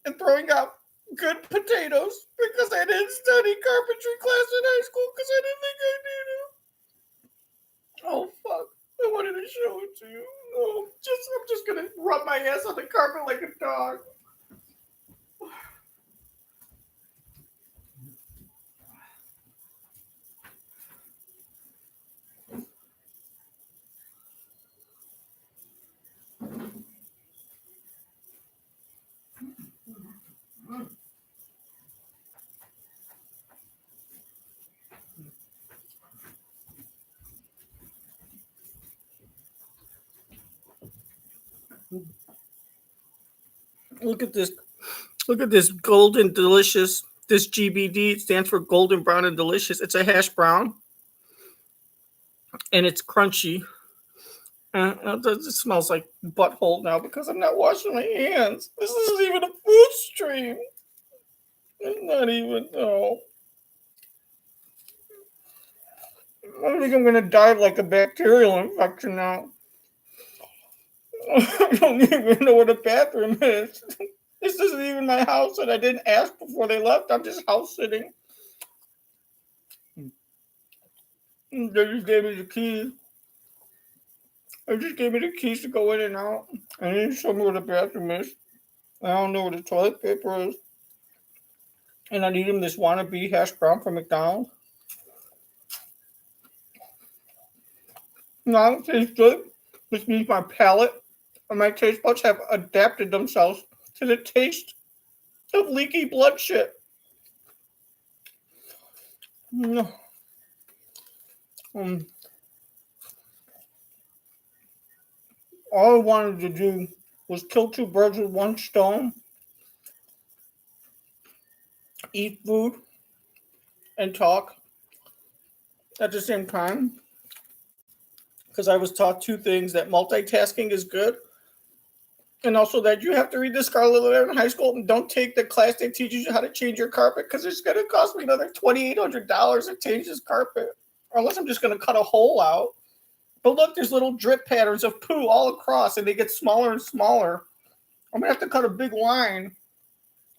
and throwing out good potatoes because I didn't study carpentry class in high school because I didn't think I needed it. Oh, fuck. I wanted to show it to you. Oh, I'm just going to rub my ass on the carpet like a dog. Look at this. Look at this golden delicious. This GBD stands for golden brown and delicious. It's a hash brown. And it's crunchy. It smells like butthole now because I'm not washing my hands. This isn't even a food stream. It's not even, no. I think I'm going to die of like a bacterial infection now. I don't even know what a bathroom is. This isn't even my house, and I didn't ask before they left. I'm just house sitting. They just gave me the keys. They just gave me the keys to go in and out. And they didn't show me where the bathroom is. I don't know where the toilet paper is. And I need him this wannabe hash brown from McDonald's. No, it tastes good. Which means my palate and my taste buds have adapted themselves to the taste of leaky blood shit. No. All I wanted to do was kill two birds with one stone, eat food, and talk at the same time. Because I was taught two things: that multitasking is good, and also that you have to read the Scarlet Letter in high school and don't take the class that teaches you how to change your carpet because it's going to cost me another $2,800 to change this carpet. Or unless I'm just going to cut a hole out. But look, there's little drip patterns of poo all across, and they get smaller and smaller. I'm going to have to cut a big line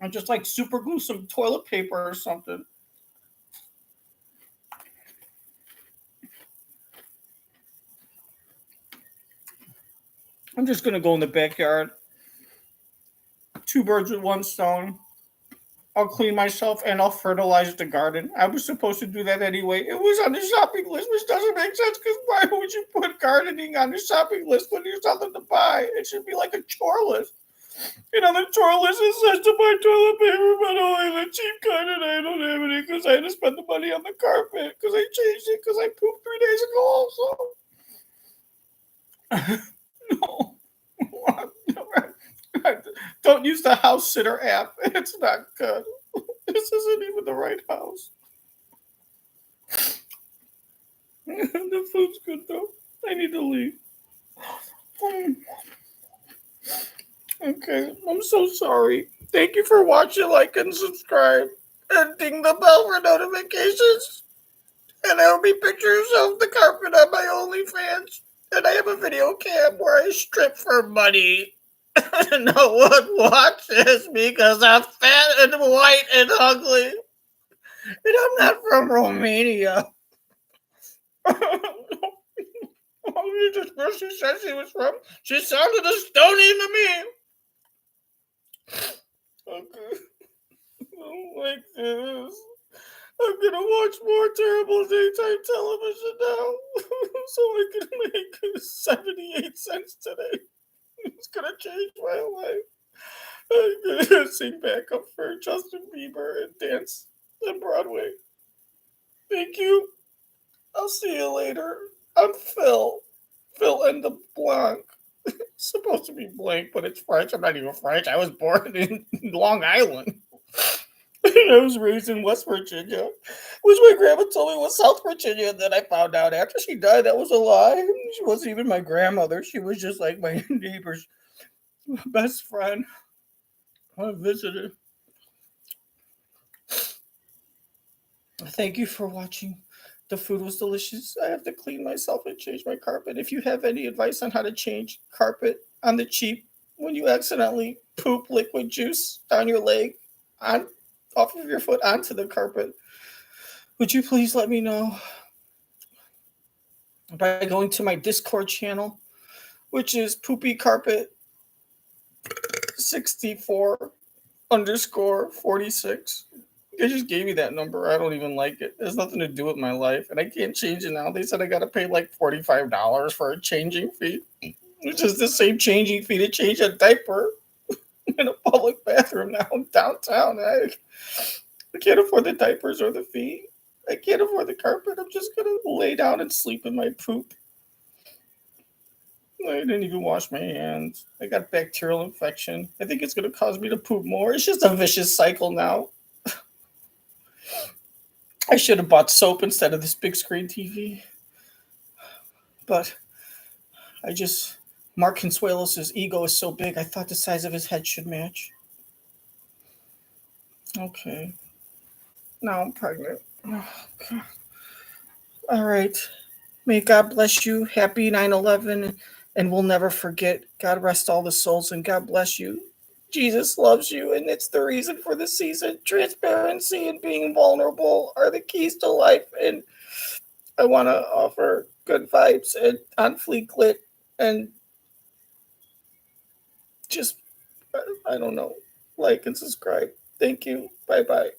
and just like super glue some toilet paper or something. I'm just going to go in the backyard. Two birds with one stone. I'll clean myself and I'll fertilize the garden. I was supposed to do that anyway. It was on the shopping list, which doesn't make sense because why would you put gardening on the shopping list when there's nothing to buy? It should be like a chore list. And on the chore list, it says to buy toilet paper, but only the cheap kind, and I don't have any because I had to spend the money on the carpet because I changed it because I pooped 3 days ago also. No. Don't use the house sitter app. It's not good. This isn't even the right house. The food's good though. I need to leave. Okay, I'm so sorry. Thank you for watching, like, and subscribe. And ding the bell for notifications. And there will be pictures of the carpet on my OnlyFans. And I have a video cam where I strip for money. No one watches because I'm fat and white and ugly. And I'm not from Romania. Where she said she was from, she sounded Estonian to me. Okay. I don't like this. I'm gonna watch more terrible daytime television now. So I can make 78 cents today. It's gonna change my life. I'm gonna sing backup for Justin Bieber and dance on Broadway. Thank you. I'll see you later. I'm Phil. Phil and the Blanc. It's supposed to be blank, but it's French. I'm not even French. I was born in Long Island. I was raised in West Virginia, which my grandma told me was South Virginia. And then I found out after she died that was a lie. She wasn't even my grandmother. She was just like my neighbor's best friend. I visited. Thank you for watching. The food was delicious. I have to clean myself and change my carpet. If you have any advice on how to change carpet on the cheap when you accidentally poop liquid juice down your leg off of your foot onto the carpet, would you please let me know by going to my Discord channel, which is Poopy Carpet 64_46. They just gave me that number. I don't even like it. It has nothing to do with my life, and I can't change it now. They said I got to pay like $45 for a changing fee, which is the same changing fee to change a diaper in a public bathroom now downtown. I can't afford the diapers or the fee. I can't afford the carpet. I'm just going to lay down and sleep in my poop. I didn't even wash my hands. I got bacterial infection. I think it's going to cause me to poop more. It's just a vicious cycle now. I should have bought soap instead of this big screen TV. But Mark Consuelos' ego is so big, I thought the size of his head should match. Okay. Now I'm pregnant. Oh, God. All right. May God bless you. Happy 9/11, and we'll never forget. God rest all the souls, and God bless you. Jesus loves you, and it's the reason for the season. Transparency and being vulnerable are the keys to life, and I want to offer good vibes and on Fleeklit, and just, I don't know, like and subscribe. Thank you. Bye-bye.